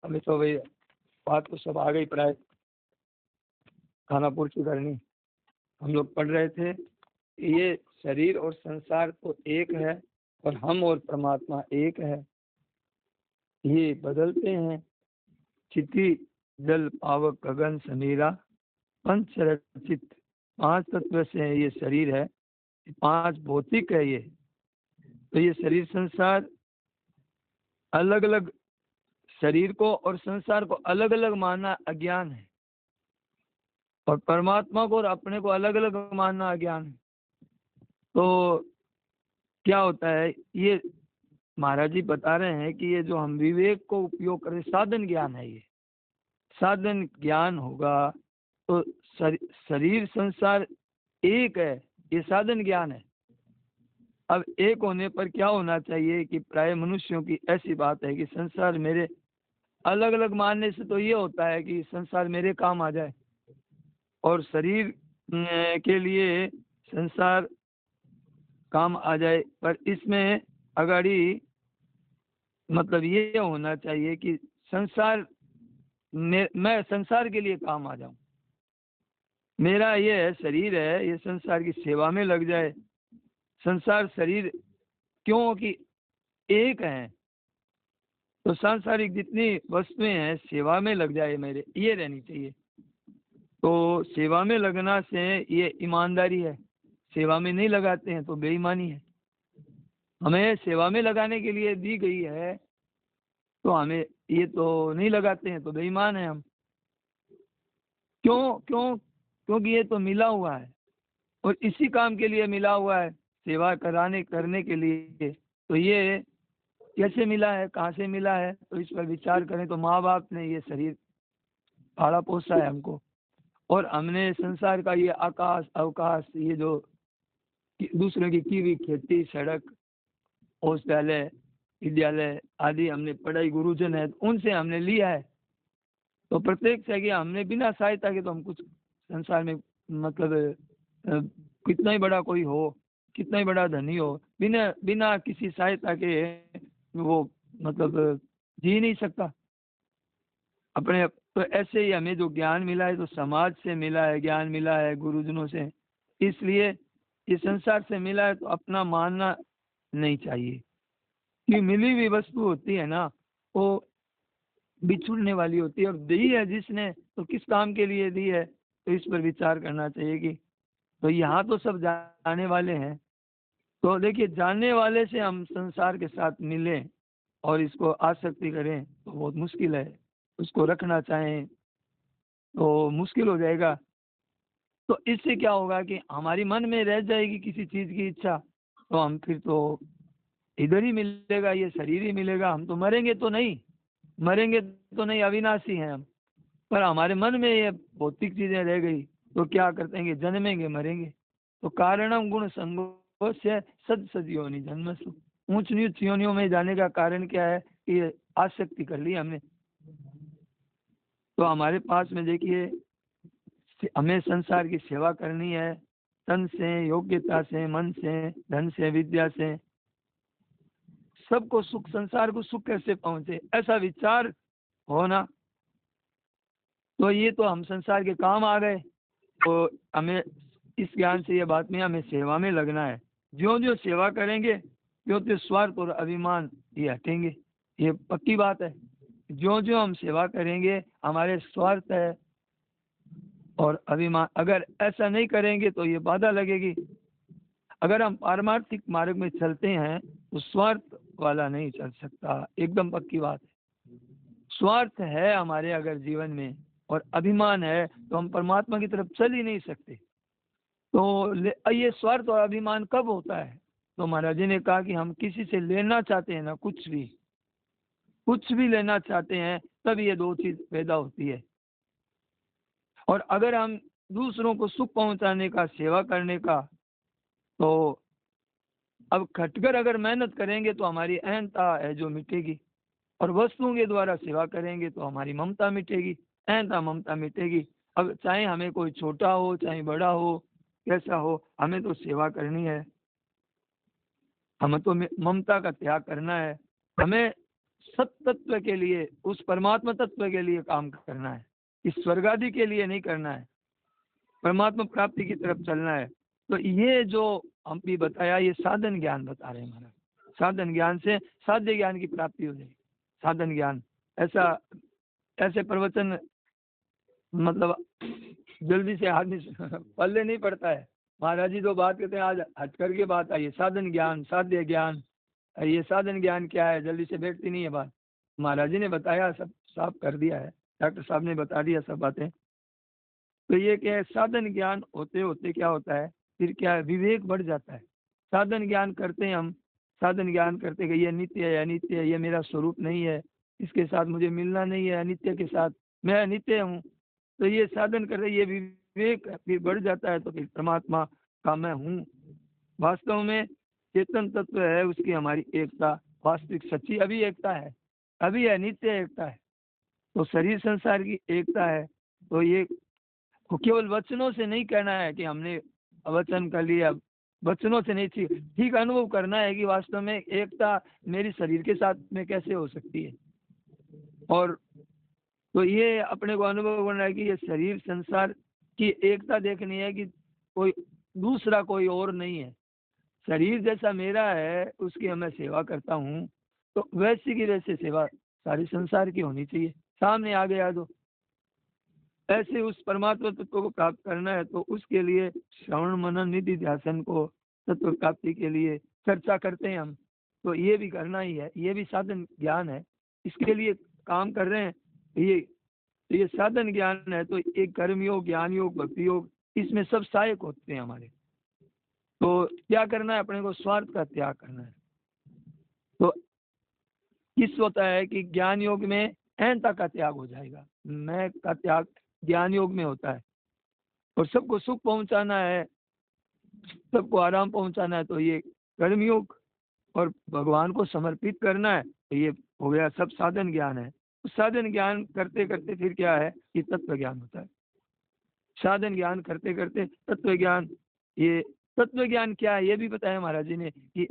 अभी तो भाई बात तो सब आ गई, प्राय खाना पूर्ति करनी। हम लोग पढ़ रहे थे, ये शरीर और संसार तो एक है, और हम और परमात्मा एक है। ये बदलते हैं, चिति जल पावक गगन समीरा, पंच रचित 5 तत्व से है ये शरीर है, 5 भौतिक है ये। तो ये शरीर संसार अलग अलग, शरीर को और संसार को अलग अलग मानना अज्ञान है, और परमात्मा को और अपने को अलग अलग मानना अज्ञान है। तो क्या होता है, ये महाराज जी बता रहे हैं कि ये जो हम विवेक को उपयोग करें, साधन ज्ञान है। ये साधन ज्ञान होगा तो शरीर संसार एक है, ये साधन ज्ञान है। अब एक होने पर क्या होना चाहिए कि प्राय मनुष्यों की ऐसी बात है कि संसार मेरे, अलग अलग मानने से तो ये होता है कि संसार मेरे काम आ जाए, और शरीर के लिए संसार काम आ जाए। पर इसमें अगाड़ी मतलब ये होना चाहिए कि संसार मैं संसार के लिए काम आ जाऊं, मेरा ये शरीर है, ये संसार की सेवा में लग जाए। संसार शरीर क्योंकि एक है, तो सांसारिक जितनी वस्तुएं हैं सेवा में लग जाए मेरे, ये रहनी चाहिए। तो सेवा में लगना से ये ईमानदारी है, सेवा में नहीं लगाते हैं तो बेईमानी है। हमें सेवा में लगाने के लिए दी गई है, तो हमें ये तो नहीं लगाते हैं तो बेईमान है हम। क्यों क्यों? क्योंकि ये तो मिला हुआ है और इसी काम के लिए मिला हुआ है, सेवा करने के लिए। तो ये कैसे मिला है, कहाँ से मिला है, तो इस पर विचार करें तो माँ बाप ने ये शरीर पाला पोसा है हमको, और हमने संसार का ये आकाश अवकाश, ये जो दूसरों की हुई खेती, सड़क, औषधालय, विद्यालय आदि हमने पढ़ाई, गुरुजन है उनसे हमने लिया है। तो प्रत्येक से कि हमने बिना सहायता के तो हम कुछ संसार में मतलब कितना ही बड़ा कोई हो, कितना ही बड़ा धनी हो, बिना किसी सहायता के वो मतलब जी नहीं सकता अपने। तो ऐसे ही हमें जो ज्ञान मिला है तो समाज से मिला है, ज्ञान मिला है गुरुजनों से, इसलिए ये संसार से मिला है तो अपना मानना नहीं चाहिए कि मिली हुई वस्तु होती है ना वो बिछुड़ने वाली होती है, और दी है जिसने तो किस काम के लिए दी है, तो इस पर विचार करना चाहिए। कि तो यहाँ तो सब जाने वाले हैं, तो देखिए जानने वाले से हम संसार के साथ मिलें और इसको आसक्ति करें तो बहुत मुश्किल है, उसको रखना चाहें तो मुश्किल हो जाएगा। तो इससे क्या होगा कि हमारी मन में रह जाएगी किसी चीज़ की इच्छा, तो हम फिर तो इधर ही मिलेगा, ये शरीर ही मिलेगा, हम तो मरेंगे तो नहीं, अविनाशी हैं हम, पर हमारे मन में ये भौतिक चीजें रह गई तो क्या करते हैं, जन्मेंगे मरेंगे। तो कारणम गुण संगो से सद सद योनि जन्मसु, ऊंच नीच योनियों में जाने का कारण क्या है कि आसक्ति कर ली हमने। तो हमारे पास में देखिए हमें संसार की सेवा करनी है, तन से, योग्यता से, मन से, धन से, विद्या से, सबको सुख, संसार को सुख कैसे पहुंचे ऐसा विचार होना। तो ये तो हम संसार के काम आ गए, तो हमें इस ज्ञान से ये बात में हमें सेवा में लगना है। जो जो सेवा करेंगे जो तो स्वार्थ और अभिमान ये हटेंगे, ये पक्की बात है। जो जो हम सेवा करेंगे हमारे स्वार्थ है और अभिमान, अगर ऐसा नहीं करेंगे तो ये बाधा लगेगी। अगर हम पारमार्थिक मार्ग में चलते हैं तो स्वार्थ वाला नहीं चल सकता, एकदम पक्की बात है। स्वार्थ है हमारे अगर जीवन में और अभिमान है तो हम परमात्मा की तरफ चल ही नहीं सकते। तो ये स्वार्थ और अभिमान कब होता है, तो महाराज जी ने कहा कि हम किसी से लेना चाहते हैं ना, कुछ भी लेना चाहते हैं, तब ये दो चीज पैदा होती है। और अगर हम दूसरों को सुख पहुंचाने का, सेवा करने का, तो अब खटकर अगर मेहनत करेंगे तो हमारी अहंता है जो मिटेगी, और वस्तुओं के द्वारा सेवा करेंगे तो हमारी ममता मिटेगी, अहंता ममता मिटेगी। अब चाहे हमें कोई छोटा हो चाहे बड़ा हो, कैसा हो, हमें तो सेवा करनी है, हमें तो ममता का त्याग करना है, हमें सत्य तत्व के लिए, उस परमात्मा तत्व के लिए काम करना है, इस स्वर्ग आदि के लिए नहीं करना है, परमात्मा प्राप्ति की तरफ चलना है। तो ये जो हम भी बताया ये साधन ज्ञान बता रहे हैं महाराज, साधन ज्ञान से साध्य ज्ञान की प्राप्ति हो जाएगी। साधन ज्ञान ऐसे प्रवचन मतलब जल्दी से आदमी पल्ले नहीं पड़ता है। महाराज जी जो बात कहते हैं आज हट करके बात आई, साधन ज्ञान, साध्य ज्ञान, ये साधन ज्ञान क्या है, जल्दी से बैठती नहीं है बात। महाराज जी ने बताया, सब साफ कर दिया है, डॉक्टर साहब ने बता दिया सब बातें। तो ये क्या है, साधन ज्ञान होते होते क्या होता है, फिर क्या है, विवेक बढ़ जाता है। साधन ज्ञान करते हैं हम, साधन ज्ञान करते कि ये नित्य है, अनित्य है, ये मेरा स्वरूप नहीं है, इसके साथ मुझे मिलना नहीं है, अनित्य के साथ मैं अनित्य हूँ। तो ये साधन करते ये विवेक फिर बढ़ जाता है, तो फिर परमात्मा का मैं हूँ, वास्तव में चेतन तत्व है, उसकी हमारी एकता, वास्तविक सच्ची अभी एकता है, अभी है नित्य एकता है। तो शरीर संसार की एकता है। तो ये केवल वचनों से नहीं कहना है कि हमने वचन कर लिया, वचनों से नहीं, ठीक अनुभव करना है कि वास्तव में एकता मेरी शरीर के साथ में कैसे हो सकती है। और तो ये अपने को अनुभव करना है कि ये शरीर संसार की एकता देखनी है कि कोई दूसरा कोई और नहीं है, शरीर जैसा मेरा है उसकी मैं सेवा करता हूँ, तो वैसी की वैसे सेवा सारी संसार की होनी चाहिए। सामने आ गया तो ऐसे उस परमात्मा तत्व को प्राप्त करना है तो उसके लिए श्रवण मनन निधि ध्यान को तत्व प्राप्ति के लिए चर्चा करते हैं हम। तो ये भी करना ही है, ये भी साधन ज्ञान है, इसके लिए काम कर रहे हैं। ये साधन ज्ञान है। तो एक कर्म योग, ज्ञान योग, भक्ति योग, इसमें सब सहायक होते हैं हमारे। तो क्या करना है, अपने को स्वार्थ का त्याग करना है। तो किस होता है कि ज्ञान योग में अहंता का त्याग हो जाएगा, मैं का त्याग ज्ञान योग में होता है। और सबको सुख पहुंचाना है, सबको आराम पहुंचाना है, तो ये कर्म योग और भगवान को समर्पित करना है, तो ये हो गया सब साधन ज्ञान है। साधन ज्ञान करते करते फिर क्या है कि तत्व ज्ञान होता है। साधन ज्ञान करते करते तत्व ज्ञान। ये तत्व ज्ञान क्या है ये भी बताया महाराज जी ने कि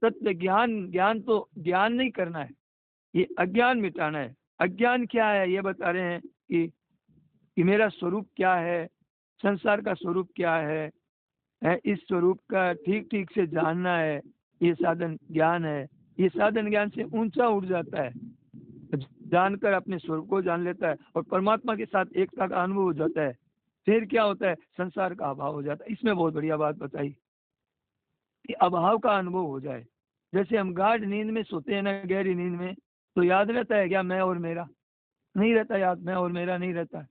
तत्व ज्ञान तो ज्ञान नहीं करना है, ये अज्ञान मिटाना है। अज्ञान क्या है ये बता रहे हैं कि मेरा स्वरूप क्या है, संसार का स्वरूप क्या है, इस स्वरूप का ठीक ठीक से जानना है, ये साधन ज्ञान है। ये साधन ज्ञान से ऊंचा उठ जाता है, जानकर अपने स्वरूप को जान लेता है और परमात्मा के साथ एकता का अनुभव हो जाता है। फिर क्या होता है, संसार का अभाव हो जाता है। इसमें बहुत बढ़िया बात बताई कि अभाव का अनुभव हो जाए। जैसे हम गाढ़ नींद में सोते हैं ना, गहरी नींद में, तो याद रहता है क्या मैं और मेरा? नहीं रहता याद, मैं और मेरा नहीं रहता है।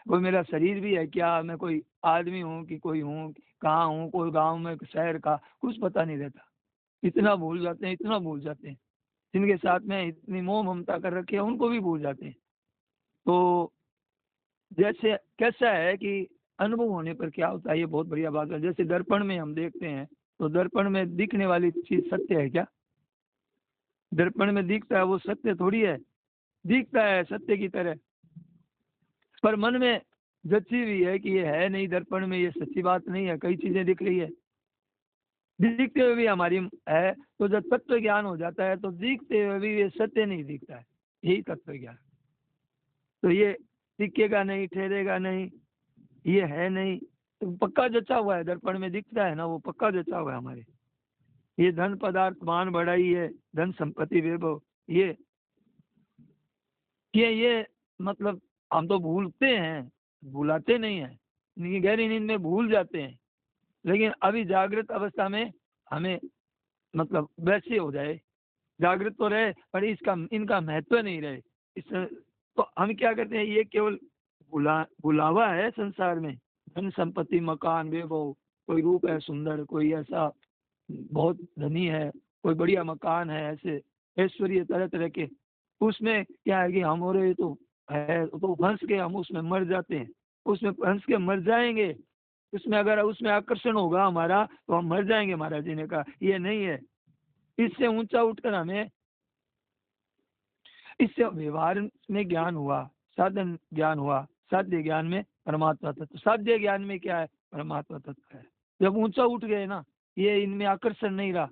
कोई मेरा शरीर भी है क्या, मैं कोई आदमी हूँ कि कोई हूँ, कहाँ हूँ, कोई गांव में शहर का, कुछ पता नहीं रहता। इतना भूल जाते हैं, इतना भूल जाते हैं। जिनके साथ में इतनी मोह ममता कर रखी है उनको भी भूल जाते हैं। तो जैसे कैसा है कि अनुभव होने पर क्या होता है, ये बहुत बढ़िया बात है। जैसे दर्पण में हम देखते हैं तो दर्पण में दिखने वाली चीज सत्य है क्या? दर्पण में दिखता है वो सत्य थोड़ी है, दिखता है सत्य की तरह, पर मन में जची हुई है कि ये है नहीं, दर्पण में ये सच्ची बात नहीं है, कई चीजें दिख रही है, दिखते हुए भी हमारी है। तो जब तत्व ज्ञान हो जाता है तो दिखते हुए भी ये सत्य नहीं दिखता है, यही तत्व ज्ञान। तो ये टिकेगा नहीं, ठहरेगा नहीं, ये है नहीं, तो पक्का जचा हुआ है। दर्पण में दिखता है ना, वो पक्का जचा हुआ है हमारे। ये धन पदार्थ मान बढ़ाई है, धन संपत्ति वैभव, ये मतलब हम तो भूलते हैं, भुलाते नहीं है। गहरी नींद में भूल जाते हैं, लेकिन अभी जागृत अवस्था में हमें मतलब वैसे हो जाए, जागृत तो रहे पर इनका महत्व नहीं रहे। तो हम क्या करते हैं, ये केवल बुलावा है संसार में, धन संपत्ति मकान वैभव, कोई रूप है सुंदर, कोई ऐसा बहुत धनी है, कोई बढ़िया मकान है, ऐसे ऐश्वर्य तरह तरह के, उसमें क्या है कि हम और ये तो है, तो फंस के हम उसमें मर जाते हैं, उसमें फंस के मर जाएंगे। उसमें अगर उसमें आकर्षण होगा हमारा तो हम मर जाएंगे। महाराज जी ने कहा ये नहीं है। इससे ऊंचा उठकर हमें, इससे व्यवहार में ज्ञान हुआ, साधन ज्ञान हुआ, साध्य ज्ञान में परमात्मा तत्व, साध्य ज्ञान में क्या है, परमात्मा तत्व है। जब ऊंचा उठ गए ना, ये इनमें आकर्षण नहीं रहा,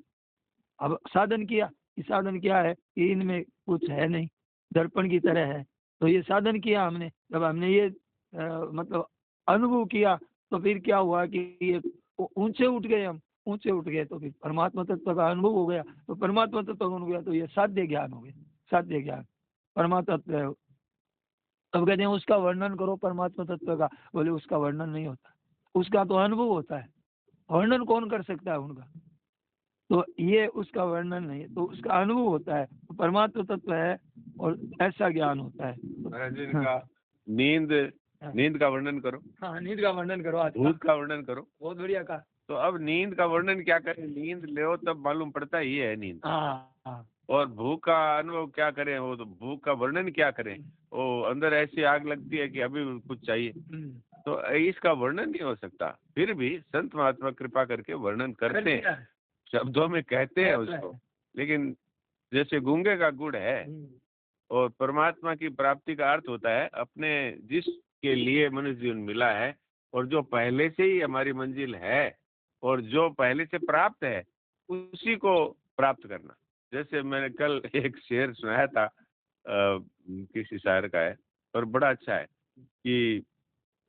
अब साधन किया, ये साधन क्या है कि इनमें कुछ है नहीं, दर्पण की तरह है। तो ये साधन किया हमने, जब हमने ये मतलब अनुभव किया, तो फिर क्या हुआ कि ये ऊंचे उठ गए, हम ऊंचे उठ गए तो फिर परमात्मा तत्व का अनुभव हो गया। तो परमात्मा तत्व हो गया तो ये साध्य ज्ञान हो गया, साध्य ज्ञान परमात्मा तत्व है। अब कहते हैं उसका वर्णन करो परमात्मा तत्व का, बोले उसका वर्णन नहीं होता, उसका तो अनुभव होता है, वर्णन कौन कर सकता है उनका? तो ये उसका वर्णन नहीं है, तो उसका अनुभव होता है, तो परमात्मा तत्व है और ऐसा ज्ञान होता है। महाराज जी ने कहा नींद का वर्णन करो। हाँ, नींद का वर्णन करो, आज भूत का वर्णन करो। बहुत बढ़िया कहा। तो अब नींद का वर्णन क्या करें, नींद ले तब मालूम पड़ता ही है नींद। हाँ। और भूख का अनुभव क्या करें, वो तो भूख का वर्णन क्या करें, वो अंदर ऐसी आग लगती है कि अभी कुछ चाहिए, तो इसका वर्णन नहीं हो सकता। फिर भी संत महात्मा कृपा करके वर्णन करते हैं, शब्दों में कहते हैं उसको। लेकिन जैसे गूंगे का गुड़ है, और परमात्मा की प्राप्ति का अर्थ होता है अपने जिसके लिए मनुष्य जीवन मिला है, और जो पहले से ही हमारी मंजिल है, और जो पहले से प्राप्त है उसी को प्राप्त करना। जैसे मैंने कल एक शेर सुनाया था, किसी शायर का है, और बड़ा अच्छा है कि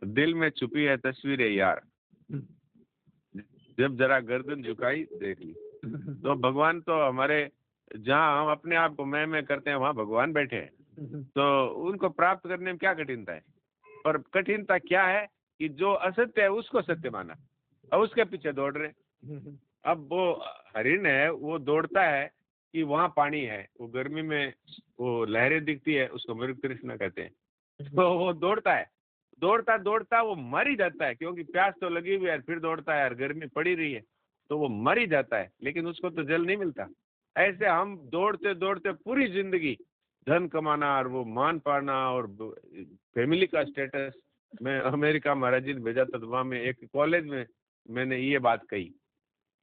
दिल में छुपी है तस्वीर यार, जब जरा गर्दन झुकाई देख ली। तो भगवान तो हमारे, जहाँ हम अपने आप को मैं करते हैं वहाँ भगवान बैठे हैं, तो उनको प्राप्त करने में क्या कठिनता है। पर कठिनता क्या है कि जो असत्य है उसको सत्य माना और उसके पीछे दौड़ रहे। अब वो हरिण है, वो दौड़ता है कि वहाँ पानी है, वो गर्मी में वो लहरें दिखती है, उसको मृग तृष्णा कहते हैं। तो वो दौड़ता है, दौड़ता दौड़ता वो मर ही जाता है, क्योंकि प्यास तो लगी हुई है, फिर दौड़ता है और गर्मी पड़ी रही है, तो वो मर ही जाता है, लेकिन उसको तो जल नहीं मिलता। ऐसे हम दौड़ते दौड़ते पूरी जिंदगी धन कमाना और वो मान पाना और फैमिली का स्टेटस। मैं अमेरिका महाराज जी ने भेजा था, तो वहाँ में एक कॉलेज में मैंने ये बात कही।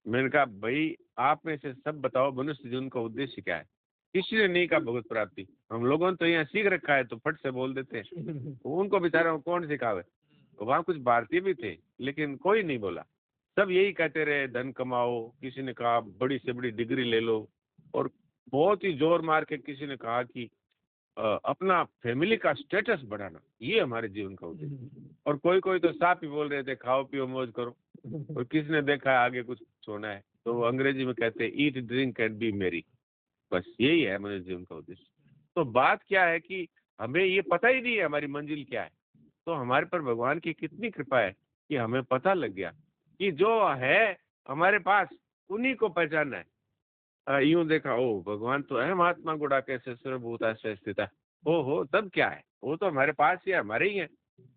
मैंने कहा भाई आप में से सब बताओ मनुष्य जीवन का उद्देश्य क्या है। किसी ने नहीं कहा भगवत प्राप्ति। हम लोगों ने तो यहाँ सीख रखा है तो फट से बोल देते हैं, उनको बेचारों को कौन सिखावे। वहाँ कुछ भारतीय भी थे लेकिन कोई नहीं बोला, सब यही कहते रहे धन कमाओ। किसी ने कहा बड़ी से बड़ी डिग्री ले लो, और बहुत ही जोर मार के किसी ने कहा कि अपना फैमिली का स्टेटस बढ़ाना, ये हमारे जीवन का उद्देश्य। और कोई कोई तो साफ ही बोल रहे थे खाओ पियो मौज करो, और किसी ने देखा है आगे कुछ सोना है, तो वो अंग्रेजी में कहते हैं ईट ड्रिंक एंड बी मेरी। बस यही है हमारे जीवन का उद्देश्य। तो बात क्या है कि हमें ये पता ही नहीं है हमारी मंजिल क्या है। तो हमारे पर भगवान की कितनी कृपा है कि हमें पता लग गया कि जो है हमारे पास उन्हीं को पहचानना है। यूं देखा, ओ भगवान तो है महात्मा गुड़ा कैसे सर्वभूत स्थित है, ओ हो तब क्या है, वो तो हमारे पास ही है, हमारे ही है।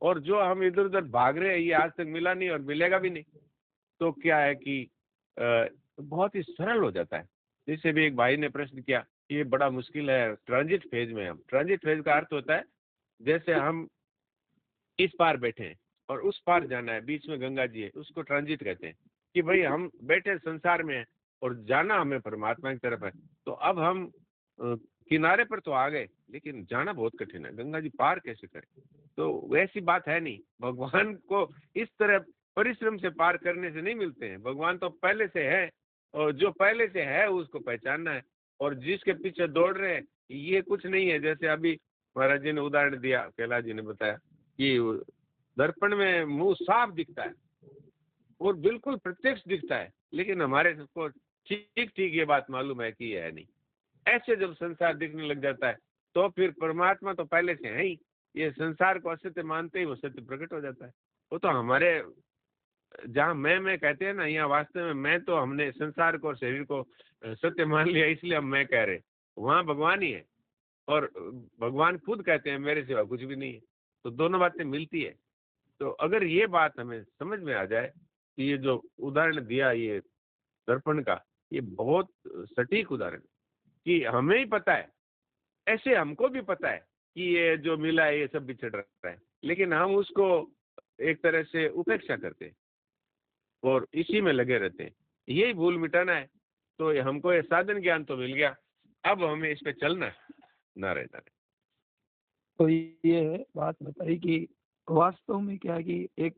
और जो हम इधर उधर भाग रहे हैं ये आज तक मिला नहीं और मिलेगा भी नहीं। तो क्या है कि बहुत ही सरल हो जाता है। जैसे भी एक भाई ने प्रश्न किया, ये बड़ा मुश्किल है, ट्रांजिट फेज में। हम ट्रांजिट फेज का अर्थ होता है जैसे हम इस पार बैठे हैं और उस पार जाना है, बीच में गंगा जी है, उसको ट्रांजिट कहते हैं। कि भाई हम बैठे संसार में हैं और जाना हमें परमात्मा की तरफ है। तो अब हम किनारे पर तो आ गए लेकिन जाना बहुत कठिन है, गंगा जी पार कैसे करें। तो वैसी बात है नहीं, भगवान को इस तरह परिश्रम से पार करने से नहीं मिलते हैं। भगवान तो पहले से है, और जो पहले से है उसको पहचानना है। और जिसके पीछे दौड़ रहे हैं ये कुछ नहीं है। जैसे अभी महाराज जी ने उदाहरण दिया, कैलाश जी ने बताया कि दर्पण में मुंह साफ दिखता है और बिल्कुल प्रत्यक्ष दिखता है, लेकिन हमारे सबको ठीक ठीक ये बात मालूम है कि ये है नहीं। ऐसे जब संसार दिखने लग जाता है तो फिर परमात्मा तो पहले से है ही, ये संसार को असत्य मानते ही वो सत्य प्रकट हो जाता है। वो तो हमारे जहाँ मैं कहते हैं ना, यहाँ वास्तव में मैं तो हमने संसार को और शरीर को सत्य मान लिया, इसलिए हम मैं कह रहे। वहाँ भगवान ही है और भगवान खुद कहते हैं मेरे सिवा कुछ भी नहीं है। तो दोनों बातें मिलती है। तो अगर ये बात हमें समझ में आ जाए कि ये जो उदाहरण दिया ये दर्पण का, ये बहुत सटीक उदाहरण कि हमें ही पता है, ऐसे हमको भी पता है कि ये जो मिला है ये सब बिछड़ रहा है, लेकिन हम उसको एक तरह से उपेक्षा करते हैं और इसी में लगे रहते हैं। यही भूल मिटाना है। तो हमको ये साधन ज्ञान तो मिल गया, अब हमें इस पे चलना है, ना रहना है। तो ये बात बताई कि वास्तव में क्या है कि एक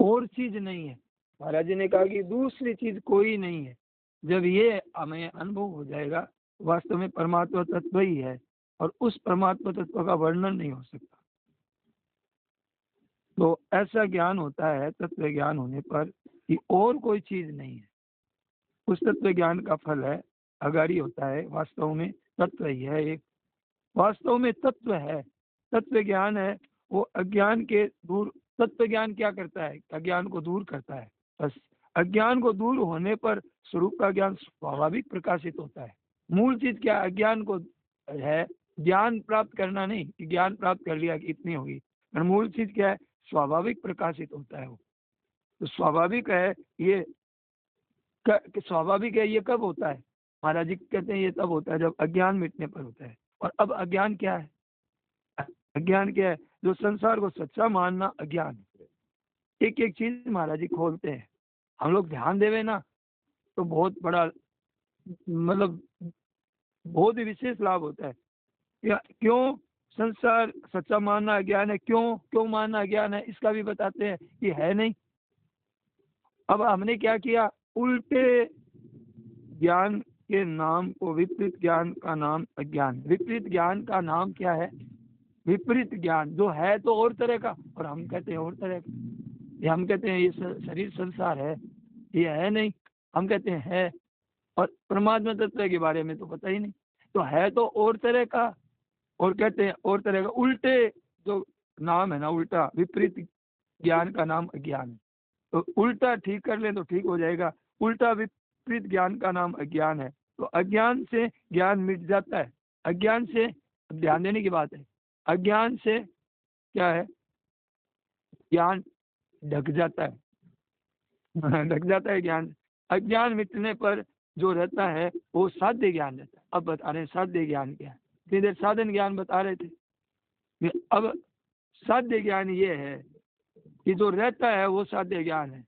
और चीज नहीं है। महाराज जी ने कहा कि दूसरी चीज कोई नहीं है। जब ये हमें अनुभव हो जाएगा वास्तव में परमात्मा तत्व ही है और उस परमात्मा तत्व का वर्णन नहीं हो सकता। तो ऐसा ज्ञान होता है तत्व ज्ञान होने पर कि और कोई चीज नहीं है। उस तत्व ज्ञान का फल है अगाड़ी होता है। वास्तव में तत्व ही है, एक वास्तव में तत्व है, तत्व ज्ञान है। वो अज्ञान के दूर, तत्व ज्ञान क्या करता है, अज्ञान को दूर करता है। बस अज्ञान को दूर होने पर स्वरूप का ज्ञान स्वाभाविक प्रकाशित होता है। मूल चीज क्या अज्ञान को है, ज्ञान प्राप्त करना नहीं कि ज्ञान प्राप्त कर लिया कि इतनी होगी। और मूल चीज क्या है, स्वाभाविक प्रकाशित होता है वो। तो स्वाभाविक है ये, स्वाभाविक है ये कब होता है। महाराज जी कहते हैं ये तब होता है जब अज्ञान मिटने पर होता है। और अब अज्ञान क्या है, अज्ञान क्या है, जो संसार को सच्चा मानना अज्ञान है। एक एक चीज महाराज जी खोलते हैं, हम लोग ध्यान देवे ना तो बहुत बड़ा मतलब बहुत ही विशेष लाभ होता है। क्यों संसार सच्चा मानना अज्ञान है, क्यों मानना अज्ञान है, इसका भी बताते हैं कि है नहीं। अब हमने क्या किया, उल्टे ज्ञान के नाम को, विपरीत ज्ञान का नाम अज्ञान। विपरीत ज्ञान का नाम क्या है, विपरीत ज्ञान जो है तो और तरह का, और हम कहते हैं और तरह का। ये हम कहते हैं ये शरीर संसार है, ये है नहीं, हम कहते हैं है। और परमात्मा तत्व के बारे में तो पता ही नहीं, तो है तो और तरह का और कहते हैं और तरह का। उल्टे जो नाम है ना उल्टा, विपरीत ज्ञान का नाम अज्ञान है। तो उल्टा ठीक कर लें तो ठीक हो जाएगा। उल्टा विपरीत ज्ञान का नाम अज्ञान है। तो अज्ञान से ज्ञान मिट जाता है। अज्ञान से, ध्यान देने की बात है, अज्ञान से क्या है, ज्ञान ढक जाता है ढक जाता है ज्ञान। अज्ञान मिटने पर जो रहता है वो साध्य ज्ञान रहता है। अब बता रहे हैं साध्य ज्ञान क्या है। इतनी देर साधन ज्ञान बता रहे थे, अब साध्य ज्ञान ये है कि जो रहता है वो साध्य ज्ञान है,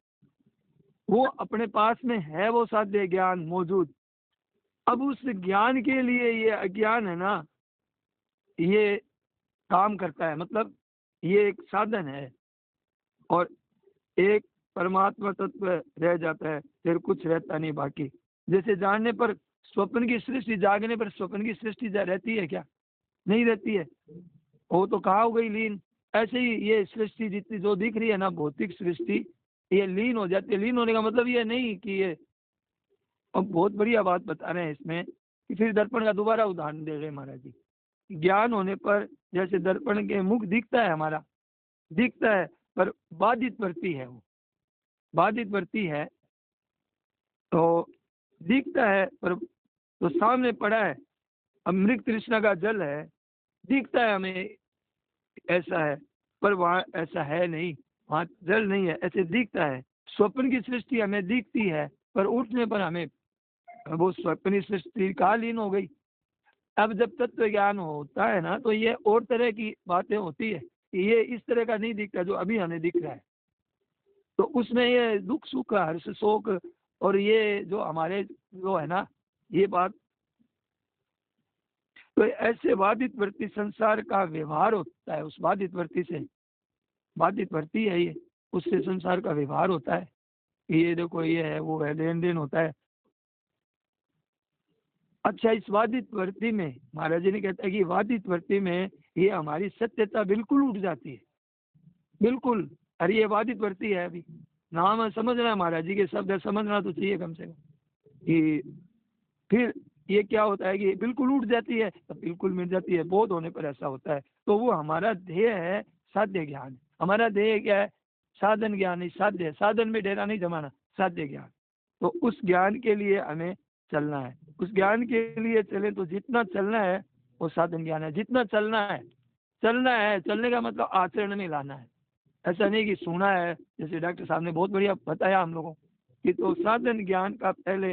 वो अपने पास में है, वो साध्य ज्ञान मौजूद। अब उस ज्ञान के लिए ये अज्ञान है ना, ये काम करता है, मतलब ये एक साधन है। और एक परमात्मा तत्व रह जाता है, फिर कुछ रहता नहीं बाकी। जैसे जानने पर स्वप्न की सृष्टि, जागने पर स्वप्न की सृष्टि रहती है क्या? नहीं रहती है, वो तो कहाँ हो गई लीन। ऐसे ही ये सृष्टि जितनी जो दिख रही है ना, भौतिक सृष्टि, ये लीन हो जाती है। लीन होने का मतलब ये नहीं कि ये, अब बहुत बढ़िया बात बता रहे हैं इसमें कि फिर दर्पण का दोबारा उदाहरण दे रहे महाराज जी। ज्ञान होने पर जैसे दर्पण के मुख दिखता है, हमारा दिखता है, पर बाधित वृत्ति है, वो बाधित वृत्ति है। तो दिखता है पर तो सामने पड़ा है, अमृत तृष्णा का जल है, दिखता है हमें ऐसा है, पर वहाँ ऐसा है नहीं, वहाँ जल नहीं है, ऐसे दिखता है। स्वप्न की सृष्टि हमें दिखती है, पर उठने पर हमें वो स्वप्न सृष्टि कहाँ लीन हो गई। अब जब तत्व ज्ञान होता है ना, तो ये और तरह की बातें होती है, ये इस तरह का नहीं दिखता जो अभी हमें दिख रहा है। तो उसमें ये दुख सुख हर्ष शोक और ये जो हमारे जो है ना, ये बात, तो ऐसे बाधित वृत्ति संसार का व्यवहार होता है। उस बाधित वृत्ति से, बाधित वृत्ति है ये, उससे संसार का व्यवहार होता है। ये देखो ये है वो है, लेन देन होता है। अच्छा, इस बाधित वृत्ति में महाराज जी ने कहता है कि बाधित वृत्ति में ये हमारी सत्यता बिल्कुल उठ जाती है, बिल्कुल। अरे ये बाधित वृत्ति है, अभी नाम समझना है, महाराज जी के शब्द है, समझना तो चाहिए कम से कम। कि फिर ये क्या होता है कि बिल्कुल उठ जाती है, तो बिल्कुल मिट जाती है। बोध होने पर ऐसा होता है। तो वो हमारा ध्येय है साध्य ज्ञान। हमारा ध्येय क्या है? साधन ज्ञान नहीं, साध्य। साधन में डेरा नहीं जमाना, साध्य ज्ञान। तो उस ज्ञान के लिए हमें चलना है। उस ज्ञान के लिए चले तो जितना चलना है वो साधन ज्ञान है। जितना चलना है, चलना है, चलने का मतलब आचरण में लाना है। ऐसा नहीं कि सुना है, जैसे डॉक्टर साहब ने बहुत बढ़िया बताया हम लोगों कि, तो साधन ज्ञान का पहले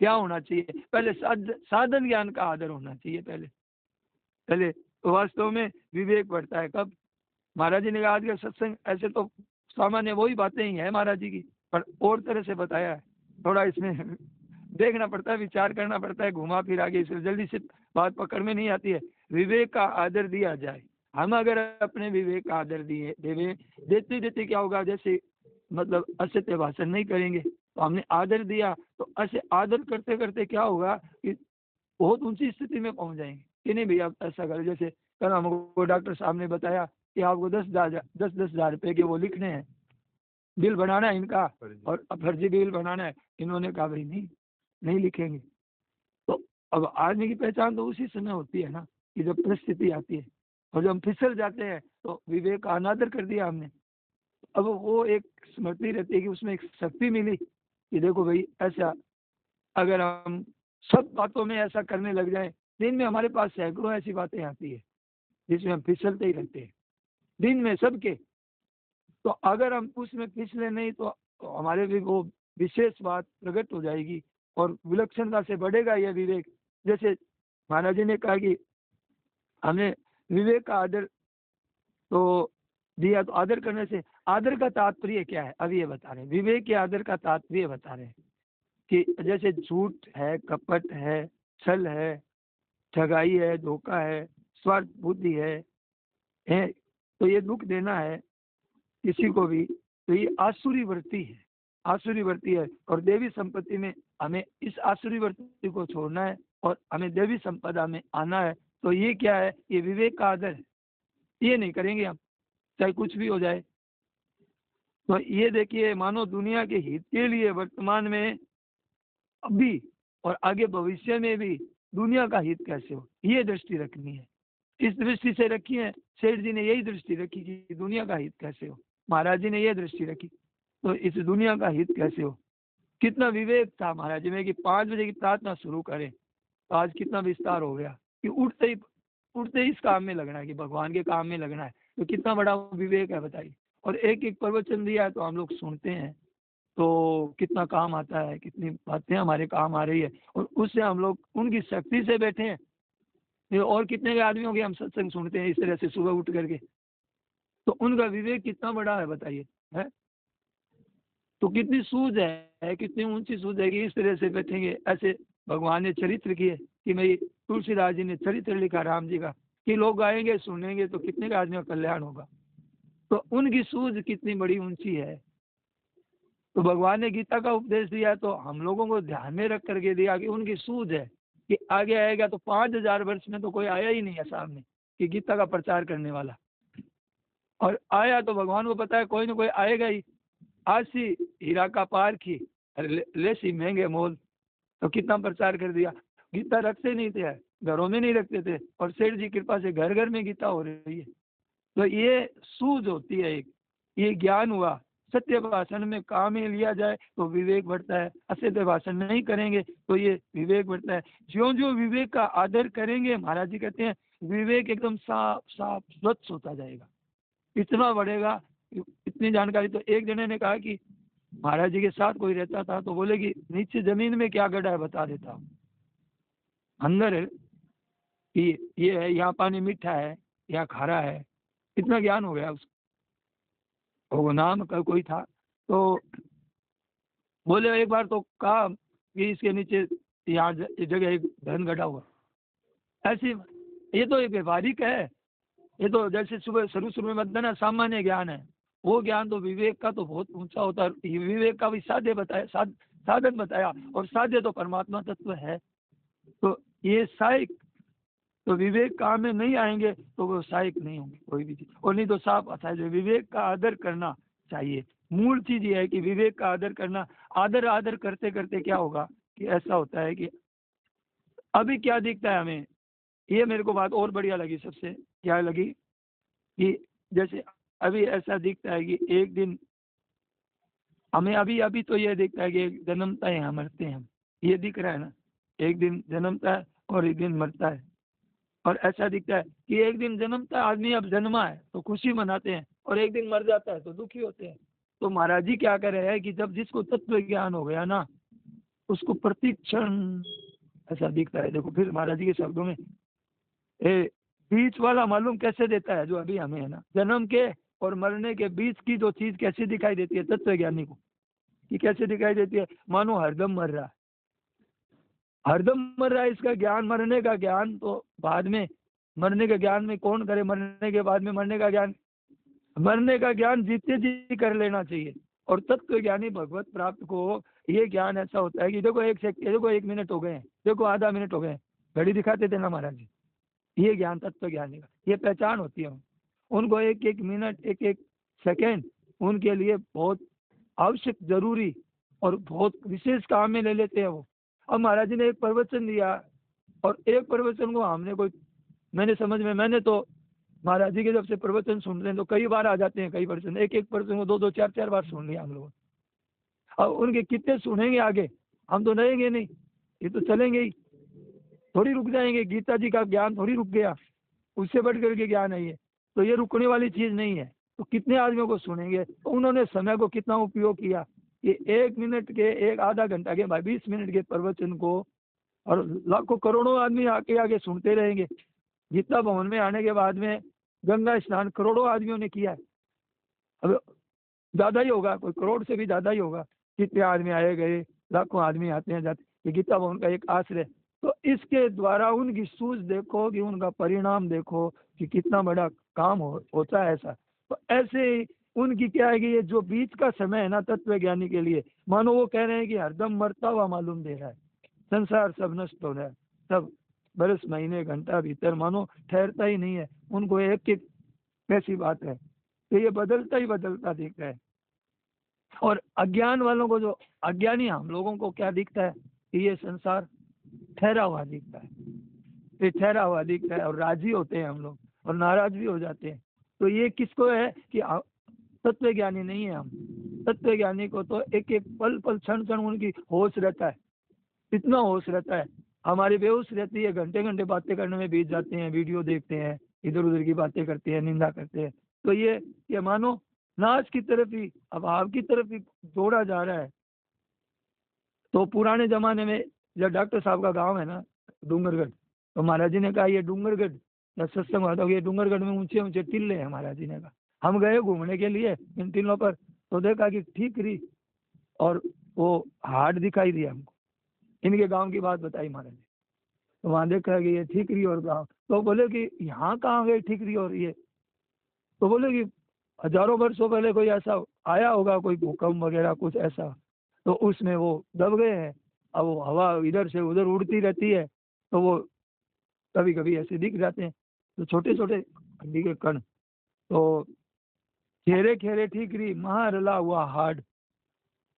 क्या होना चाहिए? पहले साधन ज्ञान का आदर होना चाहिए। पहले तो वास्तव में विवेक बढ़ता है कब? महाराज जी ने कहा आज का सत्संग ऐसे तो सामान्य वही बातें ही है महाराज जी की, पर और तरह से बताया है। थोड़ा इसमें देखना पड़ता है, विचार करना पड़ता है, घुमा फिरा के, इसलिए जल्दी से बात पकड़ में नहीं आती है। विवेक का आदर दिया जाए। हम अगर अपने विवेक का आदर देते देते क्या होगा, जैसे मतलब असत्य भाषण नहीं करेंगे, तो हमने आदर दिया, तो ऐसे आदर करते करते क्या होगा कि बहुत ऊंची स्थिति में पहुंच जाएंगे कि नहीं भैया ऐसा करें। जैसे कल हमको डॉक्टर साहब ने बताया कि आपको 10,000 रुपए के वो लिखने हैं, बिल बनाना है इनका, और फर्जी बिल बनाना है। इन्होंने कहा भाई नहीं लिखेंगे। तो अब आदमी की पहचान तो उसी समय होती है ना, कि जब परिस्थिति आती है, और जब हम फिसल जाते हैं तो विवेक का अनादर कर दिया हमने। अब वो एक स्मृति रहती है कि उसमें एक शक्ति मिली कि देखो भाई, ऐसा अगर हम सब बातों में ऐसा करने लग जाएं, दिन में हमारे पास सैकड़ों ऐसी बातें आती है जिसमें हम फिसलते ही रहते हैं, दिन में सबके। तो अगर हम उसमें फिसले नहीं तो हमारे भी वो विशेष बात प्रकट हो जाएगी और विलक्षणता से बढ़ेगा यह विवेक। जैसे महाराज जी ने कहा कि हमें विवेक का आदर तो दिया, तो आदर करने से, आदर का तात्पर्य क्या है अब ये बता रहे हैं। विवेक के आदर का तात्पर्य बता रहे हैं कि जैसे झूठ है, कपट है, छल है, ठगाई है, धोखा है, स्वार्थ बुद्धि है, तो ये दुख देना है किसी को भी, तो ये आसुरी वृत्ति है, आसुरी वृत्ति है। और देवी संपत्ति में हमें इस आसुरी वृत्ति को छोड़ना है और हमें देवी संपदा में आना है। तो ये क्या है? ये विवेक का आदर है। ये नहीं करेंगे हम, चाहे कुछ भी हो जाए। तो ये देखिए, मानो दुनिया के हित के लिए वर्तमान में अभी और आगे भविष्य में भी दुनिया का हित कैसे हो, ये दृष्टि रखनी है। इस दृष्टि से रखी है। सेठ जी ने यही दृष्टि रखी कि दुनिया का हित कैसे हो, महाराज जी ने यह दृष्टि रखी तो इस दुनिया का हित कैसे हो। कितना विवेक था महाराज जी में कि 5 बजे की प्रार्थना शुरू करें तो आज कितना विस्तार हो गया कि उठते ही इस काम में लगना है कि भगवान के काम में लगना है। तो कितना बड़ा विवेक है बताइए। और एक एक प्रवचन दिया है तो हम लोग सुनते हैं तो कितना काम आता है, कितनी बातें हमारे काम आ रही है और उससे हम लोग उनकी शक्ति से बैठे हैं। ये और कितने के आदमियों के हम सत्संग सुनते हैं इस तरह से सुबह उठ करके, तो उनका विवेक कितना बड़ा है बताइए, है तो कितनी सूझ है, कितनी ऊंची सूझ है कि इस तरह से बैठेंगे। ऐसे भगवान ने चरित्र किए कि मैं तुलसीदास जी ने चरित्र लिखा राम जी का कि लोग आएंगे सुनेंगे तो कितने का आदमी का कल्याण होगा। तो उनकी सूझ कितनी बड़ी ऊंची है। तो भगवान ने गीता का उपदेश दिया तो हम लोगों को ध्यान में रख करके दिया कि उनकी सूझ है कि आगे आएगा तो 5000 वर्ष में तो कोई आया ही नहीं है सामने कि गीता का प्रचार करने वाला, और आया तो भगवान को पता है कोई ना कोई आएगा ही। आज सी हीरा का पार की ले सी महंगे मोल, तो कितना प्रचार कर दिया। गीता रखते नहीं थे, घरों में नहीं रखते थे और सेठ जी कृपा से घर घर में गीता हो रही है। तो ये सूझ होती है, एक ये ज्ञान हुआ। सत्य भाषण में काम ही लिया जाए तो विवेक बढ़ता है, असत्य भाषण नहीं करेंगे तो ये विवेक बढ़ता है। ज्यों ज्यों विवेक का आदर करेंगे महाराज जी कहते हैं विवेक एकदम साफ साफ स्वच्छ होता जाएगा, इतना बढ़ेगा। इतनी जानकारी तो एक जने ने कहा कि महाराज जी के साथ कोई रहता था तो बोले कि नीचे जमीन में क्या गड़ा है बता देता हूँ, अंदर है कि ये है, यहाँ पानी मीठा है, यहाँ खारा है। इतना ज्ञान हो गया उसको। वो नाम का कोई था तो बोले एक बार तो कहा कि इसके नीचे यहाँ जगह एक धन गड़ा हुआ। ऐसी ये तो एक व्यवहारिक है, ये तो जैसे सुबह शुरू में बताना सामान्य ज्ञान है। वो ज्ञान तो विवेक का तो बहुत ऊंचा होता है। विवेक का भी साध्य बताया, साधन बताया, और साध्य तो परमात्मा तत्व है। तो ये सहायक, तो विवेक काम में नहीं आएंगे तो वो सहायक नहीं होंगे कोई भी चीज। और नहीं तो साफ आता है जो विवेक का आदर करना चाहिए। मूल चीज ये है कि विवेक का आदर करना। आदर करते करते क्या होगा कि ऐसा होता है कि अभी क्या दिखता है हमें, ये मेरे को बात और बढ़िया लगी। सबसे क्या लगी कि जैसे अभी ऐसा दिखता है कि एक दिन हमें अभी तो ये दिखता है कि एक जन्मता है, मरते हैं हम, ये दिख रहा है ना। एक दिन जन्मता है और एक दिन मरता है। और ऐसा दिखता है कि एक दिन जन्मता है आदमी, अब जन्मा है तो खुशी मनाते हैं, और एक दिन मर जाता है तो दुखी होते हैं। तो महाराज जी क्या कर रहे हैं कि जब जिसको तत्व ज्ञान हो गया ना उसको प्रति क्षण ऐसा दिखता है। देखो फिर महाराज जी के शब्दों में बीच वाला मालूम कैसे देता है, जो अभी हमें है ना, जन्म के और मरने के बीच की जो चीज कैसे दिखाई देती है तत्व ज्ञानी को, कि कैसे दिखाई देती है। मानो हरदम मर रहा है, हरदम मर रहा है। इसका ज्ञान, मरने का ज्ञान तो बाद में, मरने के ज्ञान में कौन करे, मरने के बाद में मरने का ज्ञान, मरने का ज्ञान जीते जी कर लेना चाहिए। और तत्व ज्ञानी भगवत प्राप्त को ये ज्ञान ऐसा होता है कि देखो देखो 1 मिनट हो गए हैं, देखो आधा मिनट हो गए, घड़ी दिखाते थे ना महाराज जी। ये ज्ञान तत्व ज्ञानी का, ये पहचान होती है उनको। एक एक मिनट, एक एक सेकेंड उनके लिए बहुत आवश्यक, जरूरी और बहुत विशेष काम में ले लेते हैं वो। अब महाराज जी ने एक प्रवचन दिया और एक प्रवचन को हमने कोई, मैंने समझ में, मैंने तो महाराज जी के जब से प्रवचन सुन रहे हैं तो कई बार आ जाते हैं कई प्रवचन, एक प्रवचन को 2 4 बार सुन लिया हम लोगों। अब उनके कितने सुनेंगे आगे, हम तो रहेंगे नहीं, ये तो चलेंगे ही, थोड़ी रुक जाएंगे। गीता जी का ज्ञान थोड़ी रुक गया, उससे बढ़ करके ज्ञान है ये, तो ये रुकने वाली चीज नहीं है। तो कितने आदमियों को सुनेंगे, तो उन्होंने समय को कितना उपयोग किया कि 1 मिनट के, एक आधा घंटा के, 20 मिनट के प्रवचन को, और लाखों करोड़ों आदमी आके आगे सुनते रहेंगे। गीता भवन में आने के बाद में गंगा स्नान करोड़ों आदमियों ने किया है, अब ज्यादा ही होगा, कोई करोड़ से भी ज्यादा ही होगा। कितने आदमी आए गए, लाखों आदमी आते हैं जाते, ये गीता भवन का एक आश्रय। तो इसके द्वारा उनकी सूझ देखो कि उनका परिणाम देखो कि कितना बड़ा काम होता है ऐसा। तो ऐसे ही उनकी क्या है कि ये जो बीच का समय है ना तत्व ज्ञानी के लिए, मानो वो कह रहे हैं कि हरदम मरता हुआ मालूम दे रहा है, संसार सब नष्ट हो रहा है, सब बरस महीने घंटा भीतर मानो ठहरता ही नहीं है। उनको एक एक ऐसी बात है तो ये बदलता ही बदलता दिखता है। और अज्ञान वालों को, जो अज्ञानी हम लोगों को क्या दिखता है कि ये संसार ठहरा हुआ दिखता है, फिर ठहरा हुआ दिखता है, और राजी होते हैं हम लोग और नाराज भी हो जाते हैं। तो ये किसको है कि तत्व ज्ञानी नहीं है हम। तत्व ज्ञानी को तो एक एक पल पल क्षण क्षण उनकी होश रहता है, इतना होश रहता है। हमारी बेहोश रहती है, घंटे घंटे बातें करने में बीत जाते हैं, वीडियो देखते हैं, इधर उधर की बातें करते हैं, निंदा करते हैं। तो ये मानो नाश की तरफ ही, अभाव की तरफ ही दौड़ा जा रहा है। तो पुराने जमाने में जब डॉक्टर साहब का गांव है ना डूंगरगढ़, तो महाराज जी ने कहा ये डूंगरगढ़, जब सत्संग हुआ था, ये डूंगरगढ़ में ऊंचे ऊंचे टिल्ले हैं। महाराज जी ने कहा हम गए घूमने के लिए इन टिल्लों पर, तो देखा कि ठीकरी और वो हाट दिखाई दिया हमको। इनके गांव की बात बताई महाराज जी। तो वहाँ देखा कि ये ठीकरी और गांव, तो बोले कि यहाँ कहाँ गए ठीकरी और ये? तो बोले कि हजारों वर्षों पहले कोई ऐसा आया होगा, कोई भूकंप वगैरह कुछ ऐसा, तो उसमें वो दब गए हैं। अब वो हवा इधर से उधर उड़ती रहती है, तो वो कभी कभी ऐसे दिख जाते हैं, तो छोटे छोटे हड्डी के कण। तो खेरे खेरे ठीकरी महारला हुआ हाड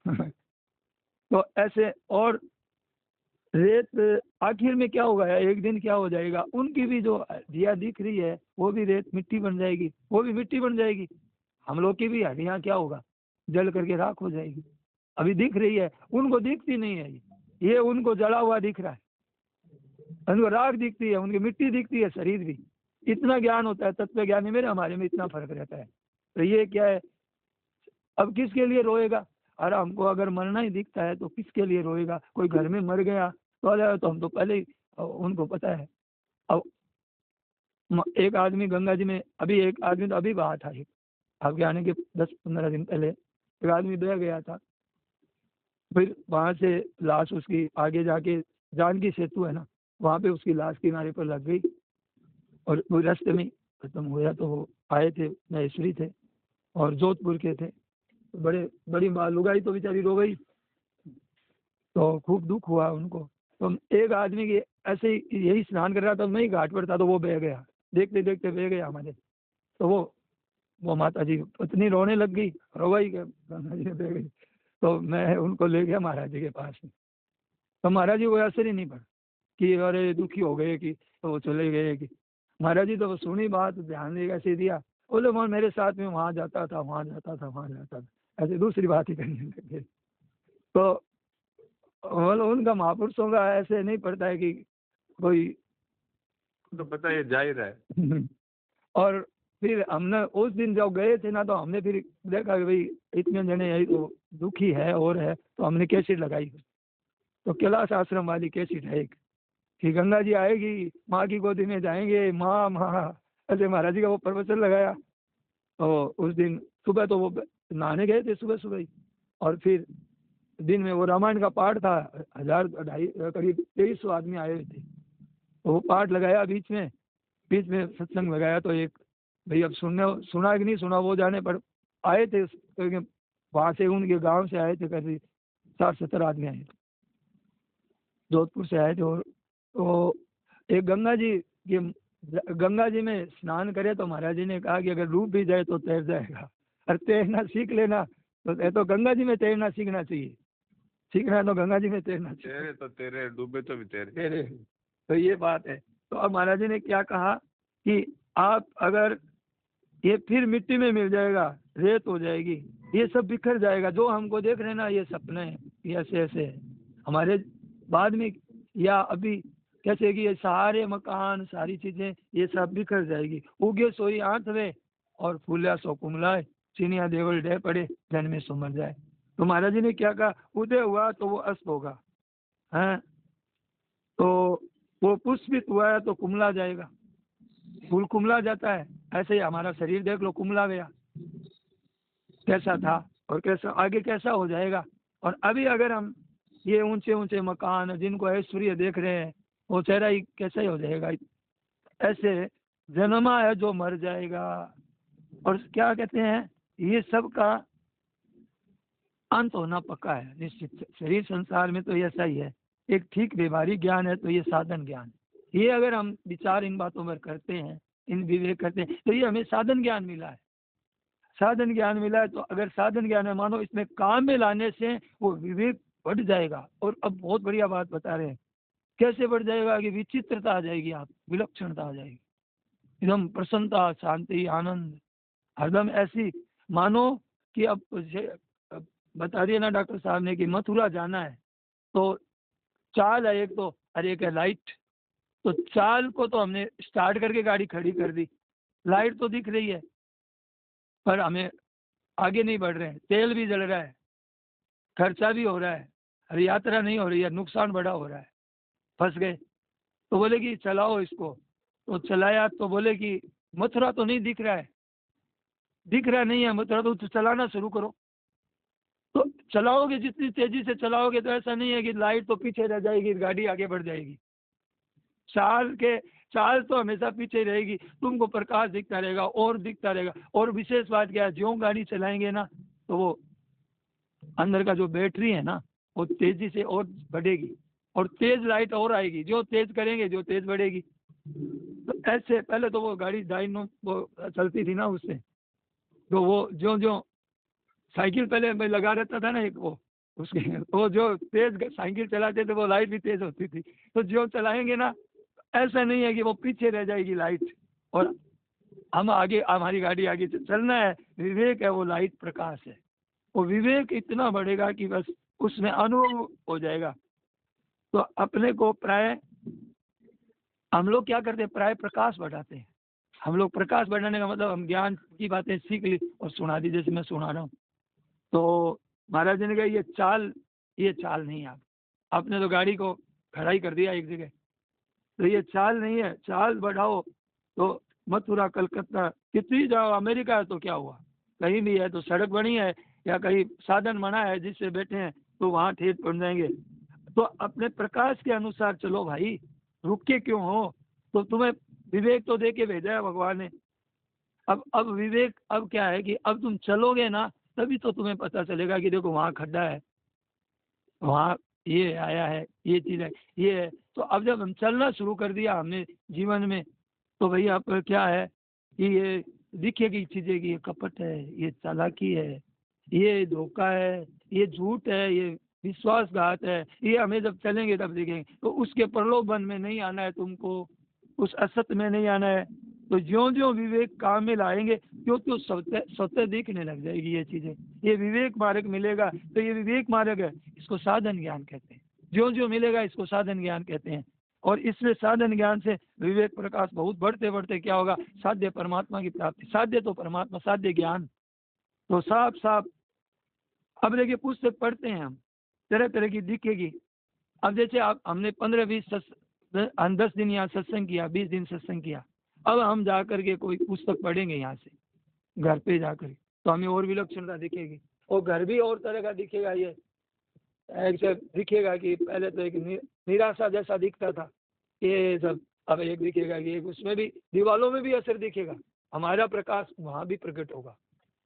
तो ऐसे। और रेत आखिर में क्या होगा, एक दिन क्या हो जाएगा, उनकी भी जो हड्डियाँ दिख रही है वो भी रेत मिट्टी बन जाएगी, वो भी मिट्टी बन जाएगी। हम लोग की भी हड्डियाँ क्या होगा, जल करके राख हो जाएगी। अभी दिख रही है, उनको दिखती नहीं है, ये उनको जला हुआ दिख रहा है, उनको राख दिखती है, उनकी मिट्टी दिखती है, शरीर भी। इतना ज्ञान होता है तत्व ज्ञानी में, हमारे में इतना फर्क रहता है। तो ये क्या है, अब किसके लिए रोएगा? अरे हमको अगर मरना ही दिखता है तो किसके लिए रोएगा? कोई घर में मर गया तो हम तो पहले ही उनको पता है। अब एक आदमी गंगा जी में, अभी एक आदमी तो अभी बहा था, आपके आने के 10-15 दिन पहले एक आदमी बह गया था। फिर वहाँ से लाश उसकी आगे जाके जानकी सेतु है ना, वहाँ पे उसकी लाश किनारे पर लग गई, और वो रास्ते में खत्म हुआ। तो वो आए थे, महेश्वरी थे और जोधपुर के थे, तो बड़ी लुगाई तो बेचारी रो गई, तो खूब दुख हुआ उनको। तो एक आदमी की ऐसे ही यही स्नान कर रहा था, मैं ही घाट पर था, तो वो बह गया, देखते देखते बह गया हमारे। तो वो माता जी इतनी रोने लग गई, रोवाई गंगा जी ने बह गई। तो मैं उनको ले गया महाराज जी के पास में, तो महाराज जी को असर ही नहीं पड़ा कि अरे दुखी हो गए कि तो वो चले गए कि। महाराज जी तो सुनी बात, ध्यान ऐसे दिया, बोले वो मेरे साथ में वहाँ जाता था, वहाँ जाता था, वहाँ जाता था, ऐसे दूसरी बात ही करने लगे। तो बोलो उनका महापुरुषों का ऐसे नहीं पड़ता है कि कोई तो पता है, जाहिर है। और फिर हमने उस दिन जब गए थे ना, तो हमने फिर देखा कि भाई इतने जने यही तो दुखी है और है, तो हमने कैसेट लगाई। तो कैलाश आश्रम वाली कैसेट है एक, कि गंगा जी आएगी, माँ की गोदी में जाएंगे, माँ माँ, ऐसे महाराज जी का वो प्रवचन लगाया। तो उस दिन सुबह तो वो नहाने गए थे सुबह सुबह ही, और फिर दिन में वो रामायण का पाठ था, 1000-2,500 करीब 2300 आदमी आए हुए थे। तो वो पाठ लगाया, बीच में सत्संग लगाया। तो एक भाई अब सुना कि नहीं सुना वो जाने, पर आए थे वहाँ से, उनके गांव से आए थे, करीब 60-70 आदमी आए थे, जोधपुर से आए थे। और तो एक गंगा जी में स्नान करे, तो महाराज जी ने कहा कि अगर डूब भी जाए तो तैर जाएगा, और तैरना सीख लेना। तो गंगा जी में तैरना सीखना चाहिए, सीखना है तो गंगा जी में तैरना चाहिए। तेरे तो तेरे, डूबे तो भी तेरे। तो ये बात है। तो अब महाराज जी ने क्या कहा कि आप अगर ये फिर मिट्टी में मिल जाएगा, रेत हो जाएगी, ये सब बिखर जाएगा, जो हमको देख रहे हैं ना ये सपने हैं, ये ऐसे ऐसे है हमारे बाद में, या अभी कैसे कि ये सारे मकान सारी चीजें ये सब बिखर जाएगी। उगे सोई आंत वे और फूला सो कुमलाए, चिनिया देवल डे पड़े जन में सो मर जाए। तो महाराज जी ने क्या कहा, उदय हुआ तो वो अस्त होगा, है तो वो पुष्पित हुआ है तो कुमला जाएगा, फूल कुमला जाता है। ऐसे ही हमारा शरीर देख लो, कुमला गया, कैसा था और कैसा आगे कैसा हो जाएगा। और अभी अगर हम ये ऊंचे ऊंचे मकान जिनको ऐश्वर्य देख रहे हैं, वो चेहरा ही कैसा ही हो जाएगा। ऐसे जन्मा है जो मर जाएगा। और क्या कहते हैं, ये सब का अंत होना पक्का है निश्चित। शरीर संसार में तो ऐसा ही है। एक ठीक व्यवहारिक ज्ञान है तो ये साधन ज्ञान, ये अगर हम विचार इन बातों पर करते हैं, इन विवेक करते हैं, तो ये हमें साधन ज्ञान मिला है। साधन ज्ञान मिला है तो अगर साधन ज्ञान है, मानो इसमें काम में लाने से वो विवेक बढ़ जाएगा। और अब बहुत बढ़िया बात बता रहे हैं कैसे बढ़ जाएगा कि विचित्रता आ जाएगी, आप विलक्षणता आ जाएगी, एकदम प्रसन्नता, शांति, आनंद, हरदम ऐसी मानो कि अब बता दिया ना डॉक्टर साहब ने कि मथुरा जाना है, तो चाल है एक तो, और एक है लाइट। तो चाल को तो हमने स्टार्ट करके गाड़ी खड़ी कर दी, लाइट तो दिख रही है पर हमें आगे नहीं बढ़ रहे हैं, तेल भी जल रहा है, खर्चा भी हो रहा है, अरे यात्रा नहीं हो रही है, नुकसान बड़ा हो रहा है, फंस गए। तो बोले कि चलाओ इसको, तो चलाया तो बोले कि मथुरा तो नहीं दिख रहा है, दिख रहा नहीं है मथुरा, तो चलाना शुरू करो। तो चलाओगे, जितनी तेजी से चलाओगे तो ऐसा नहीं है कि लाइट तो पीछे रह जाएगी, गाड़ी आगे बढ़ जाएगी। चाल तो हमेशा पीछे रहेगी, तुमको प्रकाश दिखता रहेगा और दिखता रहेगा। और विशेष बात क्या है, ज्यों गाड़ी चलाएंगे ना तो वो अंदर का जो बैटरी है ना वो तेजी से और बढ़ेगी और तेज लाइट और आएगी, जो तेज करेंगे जो तेज बढ़ेगी। तो ऐसे पहले तो वो गाड़ी डायनो वो चलती थी ना उससे, तो वो जो साइकिल पहले मैं लगा रहता था ना एक वो उसके, वो जो तेज साइकिल चलाते थे वो लाइट भी तेज होती थी। तो जो चलाएंगे ना ऐसा नहीं है कि वो पीछे रह जाएगी लाइट और हम आगे, हमारी गाड़ी आगे चलना है। विवेक है वो लाइट, प्रकाश है, वो विवेक इतना बढ़ेगा कि बस उसमें अनुभव हो जाएगा। तो अपने को प्राय हम लोग क्या करते हैं, प्राय प्रकाश बढ़ाते हैं। हम लोग प्रकाश बढ़ाने का मतलब हम ज्ञान की बातें सीख ली और सुना दी, जैसे मैं सुना रहा हूँ। तो महाराज जी ने कहा ये चाल नहीं है, आपने तो गाड़ी को खड़ा ही कर दिया एक जगह, तो ये चाल नहीं है, चाल बढ़ाओ। तो मथुरा, कलकत्ता, कितनी जाओ, अमेरिका है तो क्या हुआ, कहीं भी है तो सड़क बनी है या कहीं साधन बना है जिससे बैठे हैं तो वहाँ ठेठ पड़ जाएंगे। तो अपने प्रकाश के अनुसार चलो भाई, रुक के क्यों हो। तो तुम्हें विवेक तो दे के भेजा है भगवान ने। अब विवेक अब क्या है कि अब तुम चलोगे ना तभी तो तुम्हें पता चलेगा कि देखो वहाँ खड्डा है, वहाँ ये आया है, ये चीज़ है, ये है। तो अब जब हम चलना शुरू कर दिया हमने जीवन में, तो भैया अब क्या है कि ये दिखेगी चीज़ें कि ये कपट है, ये चालाकी है, ये धोखा है, ये झूठ है, ये विश्वासघात है। ये हमें जब चलेंगे तब दिखेंगे। तो उसके प्रलोभन में नहीं आना है तुमको, उस असत्य में नहीं आना है। तो ज्यों ज्यों विवेक काम में लाएंगे क्यों तो स्वतः दिखने लग जाएगी ये चीज़ें। ये विवेक मार्ग मिलेगा तो ये विवेक मार्ग है, इसको साधन ज्ञान कहते हैं। ज्यों ज्यों मिलेगा इसको साधन ज्ञान कहते हैं। और इसमें साधन ज्ञान से विवेक प्रकाश बहुत बढ़ते बढ़ते क्या होगा, साध्य परमात्मा की प्राप्ति। साध्य तो परमात्मा, साध्य ज्ञान। तो साफ साफ अब देखिए पुस्तक पढ़ते हैं हम, तरह तरह की दिखेगी। अब जैसे आप हमने 10 दिन यहाँ सत्संग किया, 20 दिन सत्संग किया, अब हम जा करके कोई पुस्तक पढ़ेंगे यहाँ से घर पे जाकर, तो हमें और विलक्षणता दिखेगी और घर भी और तरह का दिखेगा। ये ऐसे दिखेगा कि पहले तो एक निराशा जैसा दिखता था, ये सब अब एक दिखेगा कि एक उसमें भी दीवालों में भी असर दिखेगा, हमारा प्रकाश वहाँ भी प्रकट होगा।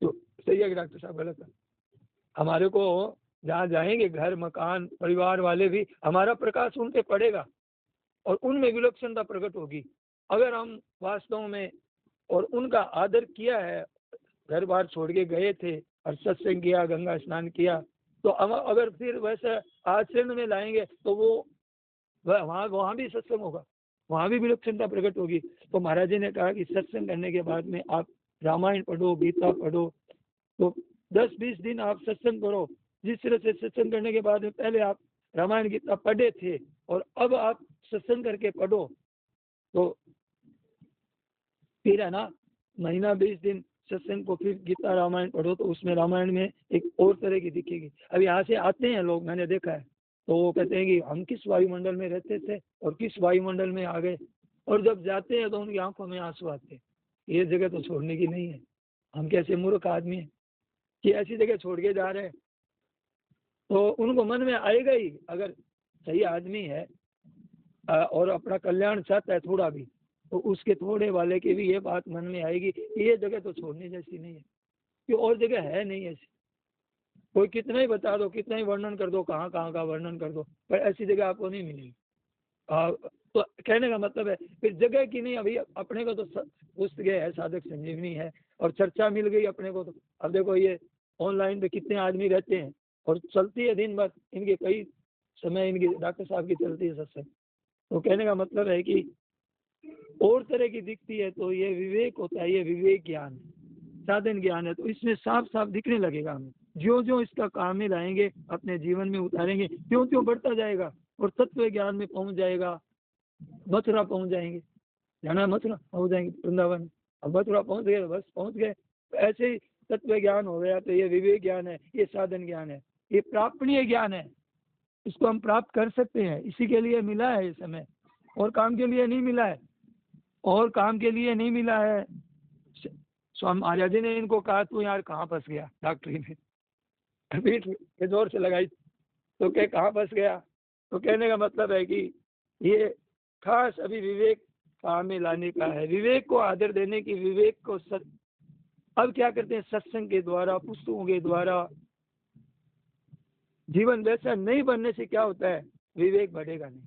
तो सही है कि डॉक्टर साहब गलत है? हमारे को जहाँ जाएंगे घर मकान परिवार वाले भी, हमारा प्रकाश उन पे पड़ेगा और उनमें विलक्षणता प्रकट होगी। अगर हम वास्तव में और उनका आदर किया है, घर बार छोड़ के गए थे और सत्संग किया, गंगा स्नान किया, तो अगर फिर वैसे आचरण में लाएंगे तो वो वहाँ भी सत्संग होगा, वहाँ भी विलक्षणता प्रकट होगी। तो महाराज जी ने कहा कि सत्संग करने के बाद में आप रामायण पढ़ो, गीता पढ़ो, तो 10-20 दिन आप सत्संग करो। जिस तरह से सत्संग करने के बाद में पहले आप रामायण गीता पढ़े थे और अब आप सत्संग करके पढ़ो, तो फिर है ना महीना 20 दिन सत्संग को फिर गीता रामायण पढ़ो, तो उसमें रामायण में एक और तरह की दिखेगी। अब यहाँ से आते हैं लोग, मैंने देखा है, तो वो कहते हैं कि हम किस वायुमंडल में रहते थे और किस वायुमंडल में आ गए, और जब जाते हैं तो उनकी आंखों में आंसू आते हैं। ये जगह तो छोड़ने की नहीं है, हम कैसे मूर्ख आदमी हैं कि ऐसी जगह छोड़ के जा रहे हैं। तो उनको मन में आएगा ही, अगर सही आदमी है और अपना कल्याण चाहता है थोड़ा भी, तो उसके थोड़े वाले की भी ये बात मन में आएगी कि ये जगह तो छोड़ने जैसी नहीं है, कि और जगह है नहीं ऐसी। कोई कितना ही बता दो, कितना ही वर्णन कर दो, कहाँ कहाँ का वर्णन कर दो, पर ऐसी जगह आपको नहीं मिलेगी। तो कहने का मतलब है फिर जगह की नहीं, अभी अपने को तो पुस्तकें है, साधक संजीवनी है और चर्चा मिल गई अपने को। तो अब देखो ये ऑनलाइन पे कितने आदमी रहते हैं और चलती है दिन भर, इनके कई समय इनकी डॉक्टर साहब की चलती है सत्संग, तो कहने का मतलब है कि और तरह की दिखती है तो ये विवेक होता है, ये विवेक ज्ञान है, साधन ज्ञान है। तो इसमें साफ साफ दिखने लगेगा हमें, जो जो इसका काम में लाएंगे, अपने जीवन में उतारेंगे, त्यों त्यों बढ़ता जाएगा और तत्व ज्ञान में पहुंच जाएगा। मथुरा पहुंच जाएंगे, जाना मथुरा पहुंच जाएंगे, वृंदावन, अब मथुरा पहुंच गए, बस पहुंच गए। ऐसे ही तत्व ज्ञान हो गया तो ये विवेक ज्ञान है, ये साधन ज्ञान है, ये प्रापणीय ज्ञान है। इसको हम प्राप्त कर सकते हैं, इसी के लिए मिला है ये समय, और काम के लिए नहीं मिला है, और काम के लिए नहीं मिला है। स्वामी महाराज जी ने इनको कहा, तू यार कहाँ फंस गया डॉक्टरी में, पीठ के जोर से लगाई तो क्या कहाँ फंस गया। तो कहने का मतलब है कि ये खास अभी विवेक काम में लाने का है, विवेक को आदर देने की, विवेक को अब क्या करते हैं, सत्संग के द्वारा, पुस्तकों के द्वारा। जीवन वैसा नहीं बनने से क्या होता है, विवेक बढ़ेगा नहीं।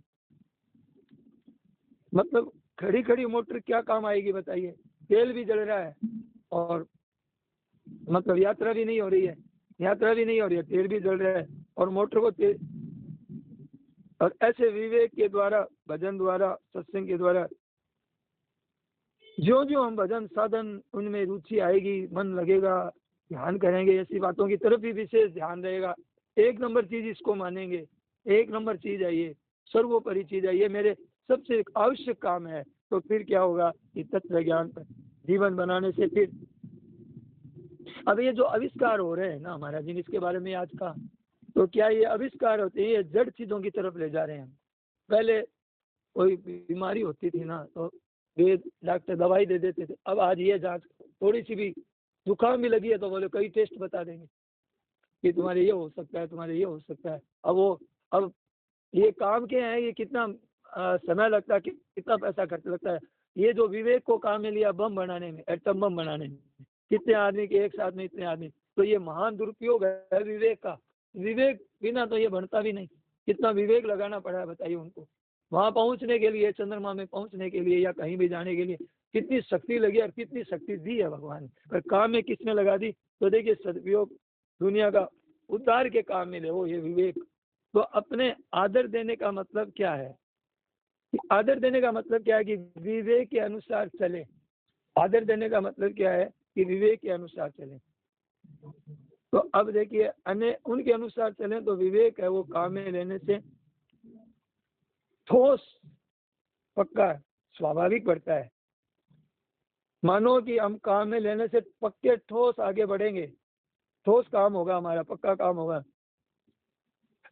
मतलब खड़ी खड़ी मोटर क्या काम आएगी बताइए, तेल भी जल रहा है और मतलब यात्रा भी नहीं हो रही है, तेल भी जल रहा है और मोटर को तेल। और ऐसे विवेक के द्वारा, भजन द्वारा, सत्संग के द्वारा जो जो हम भजन साधन उनमें रुचि आएगी, मन लगेगा, ध्यान करेंगे, ऐसी बातों की तरफ भी विशेष ध्यान रहेगा। एक नंबर चीज इसको मानेंगे, एक नंबर चीज है ये, सर्वोपरि चीज है ये, मेरे सबसे आवश्यक काम है। तो फिर क्या होगा कि तत्व ज्ञान पर जीवन बनाने से फिर अब ये जो आविष्कार हो रहे हैं ना महाराज जी ने इसके बारे में आज कहा, तो क्या ये आविष्कार होते हैं, ये जड़ चीजों की तरफ ले जा रहे हैं। पहले कोई बीमारी होती थी ना तो वे डॉक्टर दवाई दे देते थे, अब आज ये जांच, थोड़ी सी भी जुकाम भी लगी है तो बोले कई टेस्ट बता देंगे कि तुम्हारे ये हो सकता है, तुम्हारे ये हो सकता है। अब ये काम के हैं, ये कितना समय लगता है, कितना पैसा खर्च लगता है। ये जो विवेक को काम में लिया बम बनाने में, एटम बम बनाने में, कितने आदमी के एक साथ में इतने आदमी, तो ये महान दुरुपयोग है विवेक का। विवेक बिना तो ये बनता भी नहीं। कितना विवेक लगाना पड़ा है बताइए उनको, वहां पहुंचने के लिए, चंद्रमा में पहुंचने के लिए या कहीं भी जाने के लिए कितनी शक्ति लगी और कितनी शक्ति दी है भगवान ने, पर काम में किसने लगा दी। तो देखिए सदुपयोग दुनिया का उद्धार के काम में ले वो ये विवेक। तो अपने आदर देने का मतलब क्या है, आदर देने का मतलब क्या है कि विवेक के अनुसार चले। आदर देने का मतलब क्या है कि विवेक के अनुसार चले। तो अब देखिए उनके अनुसार चलें तो विवेक है वो काम में लेने से ठोस पक्का स्वाभाविक बढ़ता है। मानो कि हम काम में लेने से पक्के ठोस आगे बढ़ेंगे, ठोस काम होगा हमारा, पक्का काम होगा।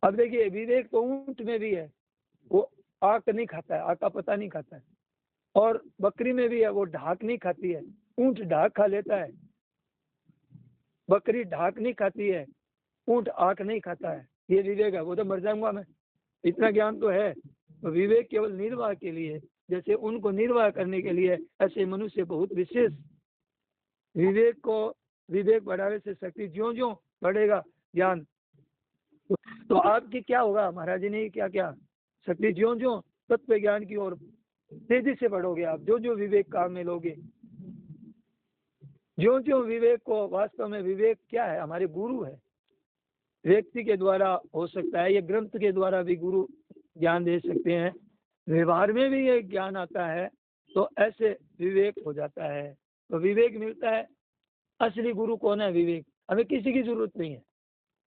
अब देखिए विवेक तो ऊंट में भी है, वो आक नहीं खाता है, आक का पता नहीं खाता है, और बकरी में भी है, वो ढाक नहीं खाती है। ऊंट ढाक खा लेता है, बकरी ढाक नहीं खाती है, ऊंट आक नहीं खाता है। ये विवेक है। वो तो मर जाऊंगा मैं, इतना ज्ञान तो है। तो विवेक केवल निर्वाह के लिए, जैसे उनको निर्वाह करने के लिए, ऐसे मनुष्य बहुत विशेष विवेक को, विवेक बढ़ावे से शक्ति ज्यों ज्यों बढ़ेगा ज्ञान, तो आपकी क्या होगा, महाराज जी ने क्या क्या शक्ति ज्यों ज्यों तत्व ज्ञान की ओर तेजी से बढ़ोगे आप, जो जो विवेक काम में लोगे, ज्यों ज्यों विवेक को, वास्तव में विवेक क्या है, हमारे गुरु है। व्यक्ति के द्वारा हो सकता है, ये ग्रंथ के द्वारा भी गुरु ज्ञान दे सकते हैं, व्यवहार में भी ये ज्ञान आता है, तो ऐसे विवेक हो जाता है। तो विवेक मिलता है। असली गुरु कौन है, विवेक। हमें किसी की जरूरत नहीं है,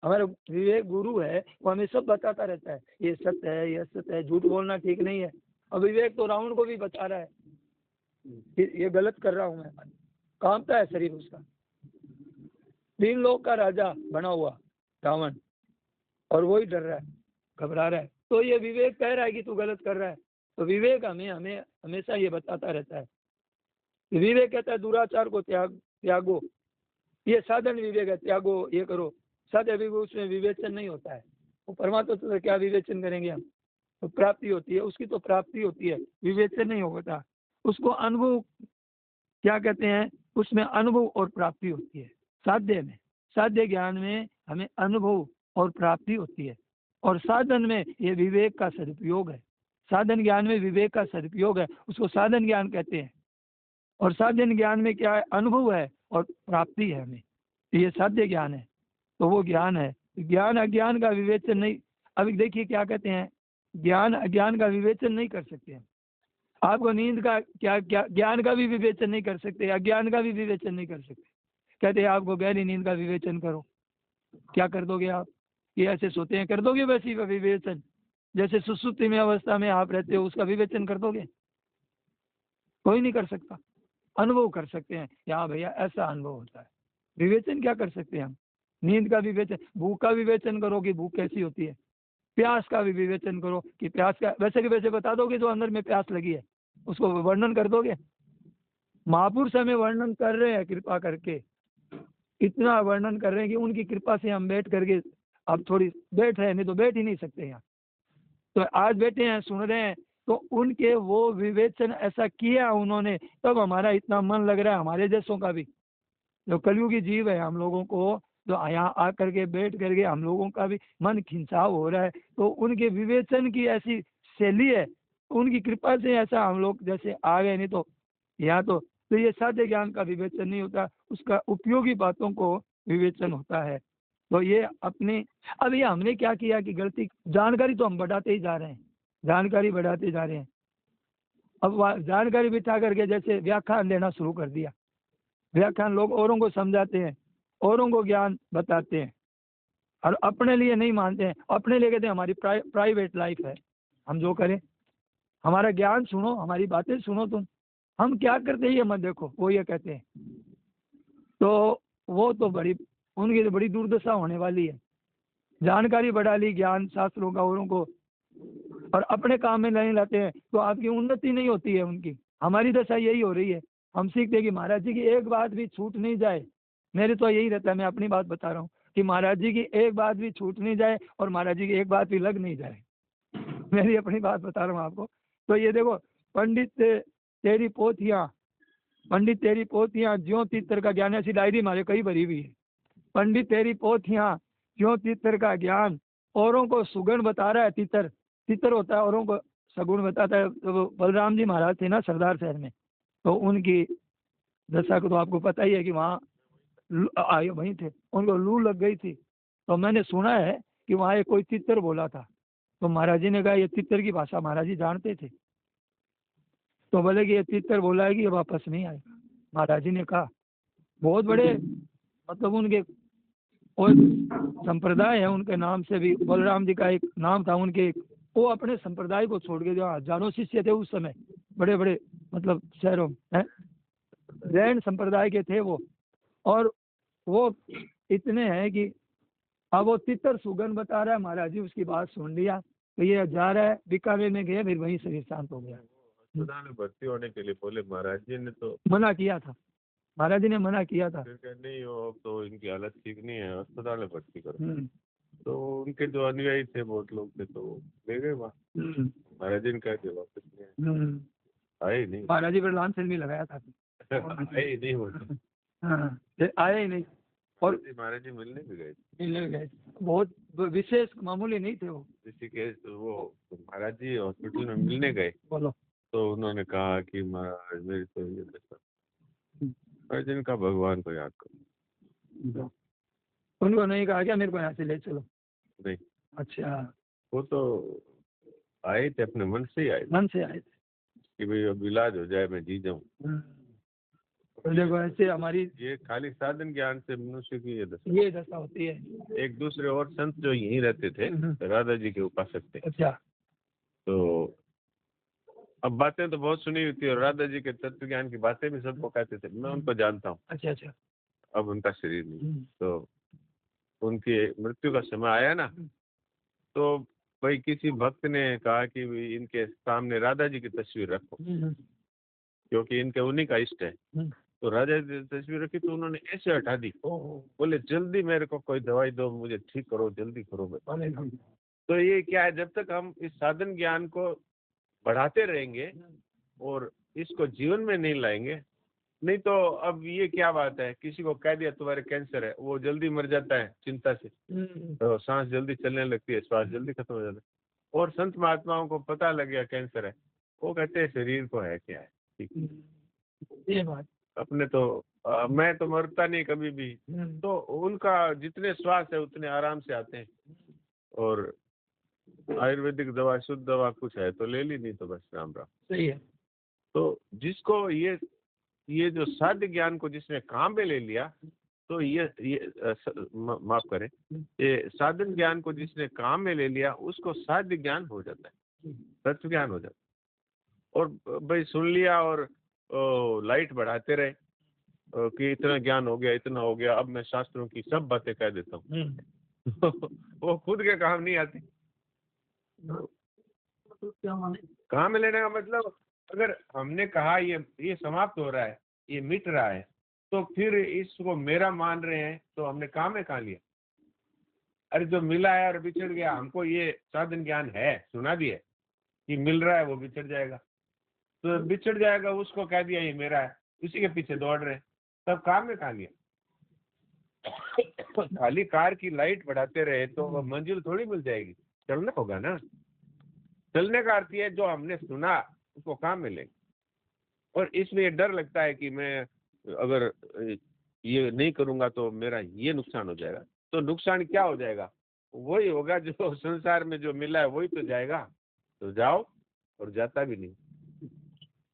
हमारा विवेक गुरु है, वो हमें सब बताता रहता है, ये सत्य है, ये असत्य है, झूठ बोलना ठीक नहीं है। और विवेक तो रावण को भी बता रहा है ये गलत कर रहा हूं मैं, कांपता है शरीर उसका। 3 लोक का राजा बना हुआ रावण, और वही डर रहा है, घबरा रहा है। तो ये विवेक कह रहा है कि तू गलत कर रहा है। तो विवेक हमें हमेशा ये बताता रहता है। विवेक कहता है दुराचार को त्यागो, ये साधन विवेक है, त्यागो, ये करो। साधे विवेक, उसमें विवेचन नहीं होता है। वो परमात्मा तो क्या विवेचन करेंगे हम, तो प्राप्ति होती है, उसकी तो प्राप्ति होती है, विवेचन नहीं होता। उसको अनुभव क्या कहते हैं, उसमें अनुभव और प्राप्ति होती है। साध्य में, साध्य ज्ञान में हमें अनुभव और प्राप्ति होती है, और साधन में ये विवेक का सदुपयोग है। साधन ज्ञान में विवेक का सदुपयोग है, उसको साधन ज्ञान कहते हैं। और साधन ज्ञान में क्या है, अनुभव है और प्राप्ति है हमें, ये साध्य ज्ञान है। तो वो ज्ञान है, ज्ञान अज्ञान का विवेचन नहीं। अभी देखिए क्या कहते हैं, ज्ञान अज्ञान का विवेचन नहीं कर सकते हैं। आपको नींद का क्या क्या ज्ञान का भी विवेचन नहीं कर सकते, अज्ञान का भी विवेचन नहीं कर सकते। कहते हैं आपको गहरी नींद का विवेचन करो, क्या कर दोगे आप? ये ऐसे सोते हैं, कर दोगे वैसी का विवेचन? जैसे सुसुप्ति में अवस्था में आप रहते हो उसका विवेचन कर दोगे? कोई नहीं कर सकता। अनुभव कर सकते हैं, यहाँ भैया ऐसा अनुभव होता है। विवेचन क्या कर सकते हैं हम? नींद का विवेचन, भूख का विवेचन करो कि भूख कैसी होती है, प्यास का भी विवेचन करो कि प्यास का वैसे के वैसे बता दोगे जो अंदर में प्यास लगी है उसको वर्णन कर दोगे? महापुरुष हमें वर्णन कर रहे हैं कृपा करके, इतना वर्णन कर रहे हैं कि उनकी कृपा से हम बैठ करके अब थोड़ी बैठ रहे हैं, नहीं तो बैठ ही नहीं सकते यहाँ। तो आज बैठे हैं सुन रहे हैं, तो उनके वो विवेचन ऐसा किया उन्होंने, तब हमारा इतना मन लग रहा है। हमारे जैसों का भी जो कलयुगी जीव है, हम लोगों को जो यहाँ आकर के बैठ करके हम लोगों का भी मन खिंचाव हो रहा है, तो उनके विवेचन की ऐसी शैली है, उनकी कृपा से ऐसा हम लोग जैसे आ गए। नहीं तो यहाँ तो ये साध्य ज्ञान का विवेचन नहीं होता, उसका उपयोगी बातों को विवेचन होता है। तो ये अपने अब ये हमने क्या किया कि गलती, जानकारी तो हम बढ़ाते ही जा रहे हैं, जानकारी बढ़ाते जा रहे हैं। अब जानकारी बिठा करके जैसे व्याख्यान देना शुरू कर दिया, व्याख्यान लोग औरों को समझाते हैं, औरों को ज्ञान बताते हैं और अपने लिए नहीं मानते हैं। अपने लिए कहते हैं हमारी प्राइवेट लाइफ है, हम जो करें, हमारा ज्ञान सुनो, हमारी बातें सुनो, तुम हम क्या करते हैं ये मत देखो, वो ये कहते हैं। तो वो तो बड़ी उनकी तो बड़ी दुर्दशा होने वाली है। जानकारी बढ़ा ली ज्ञान शास्त्रों का औरों को, और अपने काम में नहीं लाते हैं, तो आपकी उन्नति नहीं होती है उनकी। हमारी दशा यही हो रही है। हम सीखते हैं कि महाराज जी की एक बात भी छूट नहीं जाए। मेरे तो यही रहता है, मैं अपनी बात बता रहा हूँ कि महाराज जी की एक बात भी छूट नहीं जाए और महाराज जी की एक बात भी लग नहीं जाए। मेरी अपनी बात बता रहा हूँ आपको। तो ये देखो, पंडित तेरी पोथियाँ, पंडित तेरी पोथियाँ ज्यों तीतर का ज्ञान, ऐसी डायरी हमारे कई भरी हुई है। पंडित तेरी पोथियाँ ज्यों तीतर का ज्ञान, औरों को सुगुण बता रहा है। तीतर तीतर होता है, औरों को सगुण बताता है। तो बलराम जी महाराज थे ना सरदार शहर में, तो उनकी दशा को तो आपको पता ही है कि वहाँ आए वहीं थे, उनको लू लग गई थी। तो मैंने सुना है कि वहाँ एक कोई तितर बोला था, तो महाराज जी ने कहा ये तितर की भाषा महाराज जी जानते थे। तो बोले कि ये तितर बोला है कि ये वापस नहीं आएगा। महाराज जी ने कहा, बहुत बड़े मतलब उनके और संप्रदाय है, उनके नाम से भी बलराम जी का एक नाम था उनके, वो अपने संप्रदाय को छोड़ के जो हजारों शिष्य थे उस समय, बड़े बड़े मतलब शहरों में जैन संप्रदाय के थे वो, और वो इतने हैं कि अब वो तितर सुगन बता रहा है। महाराज जी उसकी बात सुन लिया, तो ये जा रहा है, बीकानेर में गया, फिर वहीं शरीर शांत हो गया। अस्पताल में भर्ती होने के लिए बोले, महाराज जी ने तो मना किया था, महाराज जी ने मना किया था। फिर कहा नहीं हो, अब तो इनकी हालत ठीक नहीं है, अस्पताल में भर्ती करो। तो उनके जो अनुयायी थे बहुत लोग थे, तो वो ले गए वहाँ। महाराज जी ने कहा कि वापस नहीं आए, नहीं महाराज जी पर लान से भी लगाया था आए ही नहीं वो, हाँ, आए ही नहीं। और महाराज जी मिलने भी गए, मिलने गए, बहुत विशेष मामूली नहीं थे वो। ऋषिकेश वो महाराज जी हॉस्पिटल में मिलने गए, बोलो। तो उन्होंने कहा कि महाराज मेरी तो ये दशा, महाराज जी ने कहा भगवान को याद करो। उनको नहीं कहा क्या मेरे को यहाँ से ले चलो? नहीं, अच्छा, वो तो आए थे अपने मन से ही आए थे, मन से आए थे कि भाई अब इलाज हो जाए, मैं जी जाऊँ। तो देखो ऐसे हमारी ये खाली साधन ज्ञान से मनुष्य की ये दशा होती है। एक दूसरे और संत जो यहीं रहते थे, राधा जी के उपासक थे। अच्छा, तो अब बातें तो बहुत सुनी हुई थी, और राधा जी के तत्व ज्ञान की बातें भी सबको कहते थे, मैं उनको जानता हूँ। अच्छा अच्छा। अब उनका शरीर नहीं, तो उनकी मृत्यु का समय आया ना, तो भाई किसी भक्त ने कहा कि भाई इनके सामने राधा जी की तस्वीर रखो, क्योंकि इनके उन्हीं का इष्ट है। तो राजा जी की तस्वीर रखी, तो उन्होंने ऐसे हटा दी, बोले जल्दी मेरे को कोई दवाई दो, मुझे ठीक करो, जल्दी करो। तो ये क्या है, जब तक हम इस साधन ज्ञान को बढ़ाते रहेंगे और इसको जीवन में नहीं लाएंगे, नहीं तो अब ये क्या बात है, किसी को कह दिया तुम्हारे कैंसर है, वो जल्दी मर जाता है चिंता से, तो सांस जल्दी चलने लगती है, श्वास जल्दी खत्म हो जाता है। और संत महात्माओं को पता लग गया कैंसर है, वो कहते हैं शरीर को है क्या है, ठीक ये बात अपने तो मैं तो मरता नहीं कभी भी। तो उनका जितने श्वास है उतने आराम से आते हैं, और आयुर्वेदिक दवा, शुद्ध दवा कुछ है तो ले ली, नहीं तो बस राम राम। सही है। तो जिसको ये जो साध्य ज्ञान को जिसने काम में ले लिया, तो माफ करें, ये साधन ज्ञान को जिसने काम में ले लिया उसको साध्य ज्ञान हो जाता है, तत्व ज्ञान हो जाता है। और भाई सुन लिया और लाइट बढ़ाते रहे कि इतना ज्ञान हो गया, इतना हो गया, अब मैं शास्त्रों की सब बातें कह देता हूँ। वो खुद के काम नहीं आती। काम में लेने का मतलब, अगर हमने कहा ये समाप्त हो रहा है, ये मिट रहा है, तो फिर इसको मेरा मान रहे हैं, तो हमने काम में कहा लिया। अरे जो मिला है और बिछड़ गया, हमको ये साधन ज्ञान है, सुना दिया कि मिल रहा है वो बिछड़ जाएगा, तो बिछड़ जाएगा, उसको कह दिया ये मेरा है, उसी के पीछे दौड़ रहे हैं, तब काम में कहा लिया। खाली कार की लाइट बढ़ाते रहे तो वो मंजिल थोड़ी मिल जाएगी, चलना होगा ना। चलने का अर्थ है जो हमने सुना उसको काम में लेंगे। और इसलिए डर लगता है कि मैं अगर ये नहीं करूंगा तो मेरा ये नुकसान हो जाएगा। तो नुकसान क्या हो जाएगा? वही होगा जो संसार में जो मिला है वही तो जाएगा। तो जाओ, और जाता भी नहीं,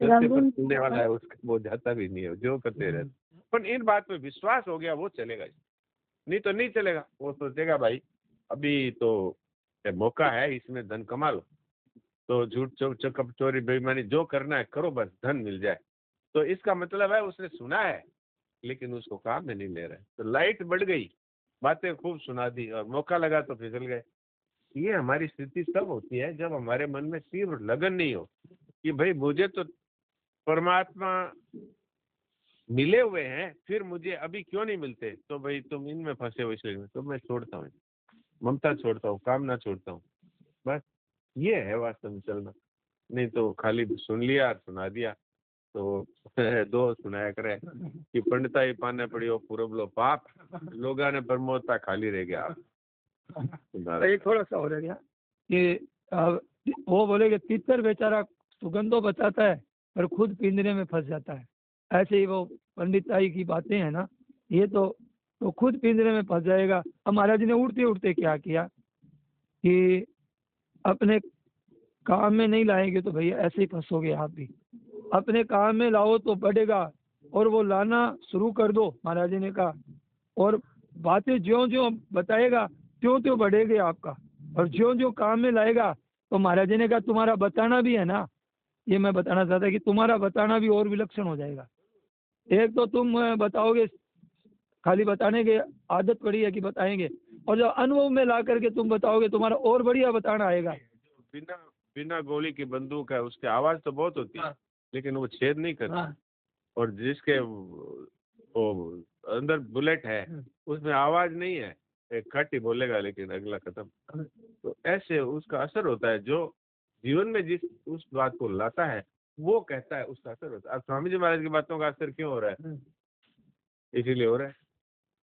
रस्ते पर चलने वाला है उसका, वो जाता भी नहीं है, जो करते रहते। पर इन बात पे विश्वास हो गया वो चलेगा, नहीं तो नहीं चलेगा। वो सोचेगा भाई अभी तो मौका है, इसमें धन कमा लो, तो झूठ चकप चोरी बेईमानी जो करना है करो, बस धन मिल जाए। तो इसका मतलब है उसने सुना है लेकिन उसको काम में नहीं ले रहा है। तो लाइट बढ़ गई, बातें खूब सुना दी और मौका लगा तो फिसल गए। ये हमारी स्थिति तब होती है जब हमारे मन में तीव्र लगन नहीं हो कि भाई मुझे तो परमात्मा मिले हुए हैं, फिर मुझे अभी क्यों नहीं मिलते। तो भाई तुम इनमें फंसे हो, इसलिए तो मैं छोड़ता हूँ, ममता छोड़ता हूँ, कामना छोड़ता हूँ। बस ये है वास्तव में चलना। नहीं तो खाली सुन लिया और सुना दिया। तो दो सुनाया करे कि पंडिता ही पाने पड़ी हो पूरब लो पाप, लोगा ने प्रमोदता खाली रह गया। ये थोड़ा सा हो रह गया कि वो बोले कि तीतर बेचारा सुगंधों बचाता है पर खुद पिंजरे में फंस जाता है। ऐसे ही वो पंडिताई की बातें हैं ना, ये तो खुद पिंजरे में फंस जाएगा। अब महाराज जी ने उड़ते उड़ते क्या किया कि अपने काम में नहीं लाएंगे तो भैया ऐसे ही फंसोगे आप भी। अपने काम में लाओ तो बढ़ेगा, और वो लाना शुरू कर दो, महाराज जी ने कहा। और बातें ज्यों ज्यों बताएगा त्यों त्यों बढ़ेगी आपका, और ज्यों ज्यों काम में लाएगा। तो महाराज जी ने कहा तुम्हारा बताना भी है ना, ये मैं बताना चाहता कि तुम्हारा बताना भी और विलक्षण हो जाएगा। एक तो तुम बताओगे, खाली बताने की आदत पड़ी है कि बताएंगे, और जब अनुभव में ला करके तुम बताओगे तुम्हारा और बढ़िया बताना आएगा। बिना गोली की बंदूक है, उसकी आवाज तो बहुत होती है लेकिन वो छेद नहीं करती। और जिसके वो अंदर बुलेट है उसमें आवाज नहीं है, एक खट ही बोलेगा लेकिन अगला खत्म। तो ऐसे उसका असर होता है, जो जीवन में जिस उस बात को लाता है वो कहता है, उसका असर होता है। अब स्वामी जी महाराज की बातों का असर क्यों हो रहा है? इसीलिए हो रहा है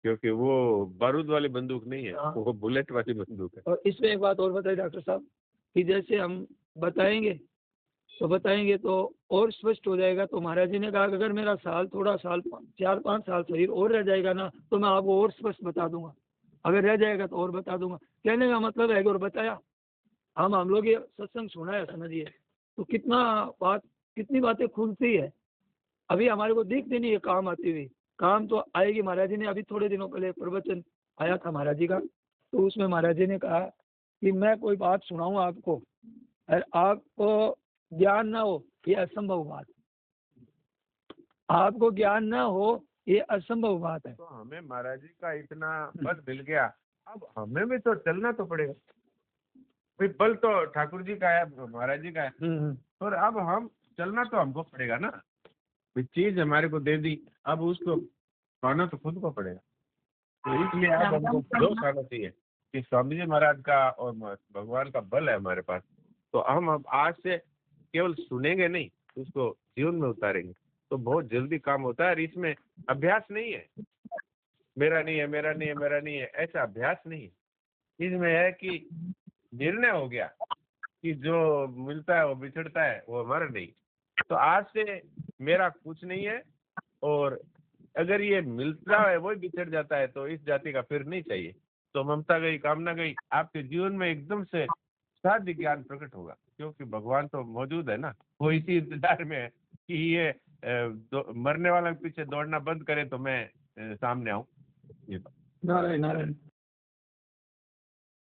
क्योंकि वो बारूद वाली बंदूक नहीं है, वो बुलेट वाली बंदूक है। और इसमें एक बात और बताइए डॉक्टर साहब कि जैसे हम बताएंगे तो और स्पष्ट हो जाएगा। तो महाराज जी ने कहा कि अगर मेरा थोड़ा साल 4-5 साल शरीर और रह जाएगा ना तो मैं आपको और स्पष्ट बता दूंगा, अगर रह जाएगा तो और बता दूंगा। कहने का मतलब है कि और बताया। हम लोग ये सत्संग सुना है, समझिए, तो कितनी बातें खुलती है। अभी हमारे को दिखती नहीं है काम आती हुई, काम तो आएगी। महाराज जी ने अभी थोड़े दिनों पहले प्रवचन आया था महाराज जी का, तो उसमें महाराज जी ने कहा कि मैं कोई बात सुनाऊं आपको और आपको ज्ञान ना हो, ये असंभव बात। आपको ज्ञान ना हो ये असंभव बात है। तो हमें महाराज जी का इतना बल मिल गया, अब हमें भी तो चलना तो पड़ेगा। भाई बल तो ठाकुर जी का है, महाराज जी का है, और अब हम चलना तो हमको पड़ेगा ना। चीज हमारे को दे दी, अब उसको पाना तो खुद को पड़ेगा। तो इसलिए अब हमको दो सालों चाहिए कि स्वामी जी महाराज का और भगवान का बल है हमारे पास। तो हम अब आज से केवल सुनेंगे नहीं, उसको जीवन में उतारेंगे तो बहुत जल्दी काम होता है। और इसमें अभ्यास नहीं है, मेरा नहीं है, मेरा नहीं है, मेरा नहीं है, ऐसा अभ्यास नहीं है। इसमें है कि निर्णय हो गया कि जो मिलता है वो बिछड़ता है, वो हमारा नहीं। तो आज से मेरा कुछ नहीं है, और अगर ये मिलता है वही बिछड़ जाता है तो इस जाति का फिर नहीं चाहिए। तो ममता गई, कामना गई, आपके जीवन में एकदम से साथ ज्ञान प्रकट होगा, क्योंकि भगवान तो मौजूद है ना, वो इसी इंतजार में है कि ये मरने वाला के पीछे दौड़ना बंद करे तो मैं सामने आऊं। ये नारायण नारायण।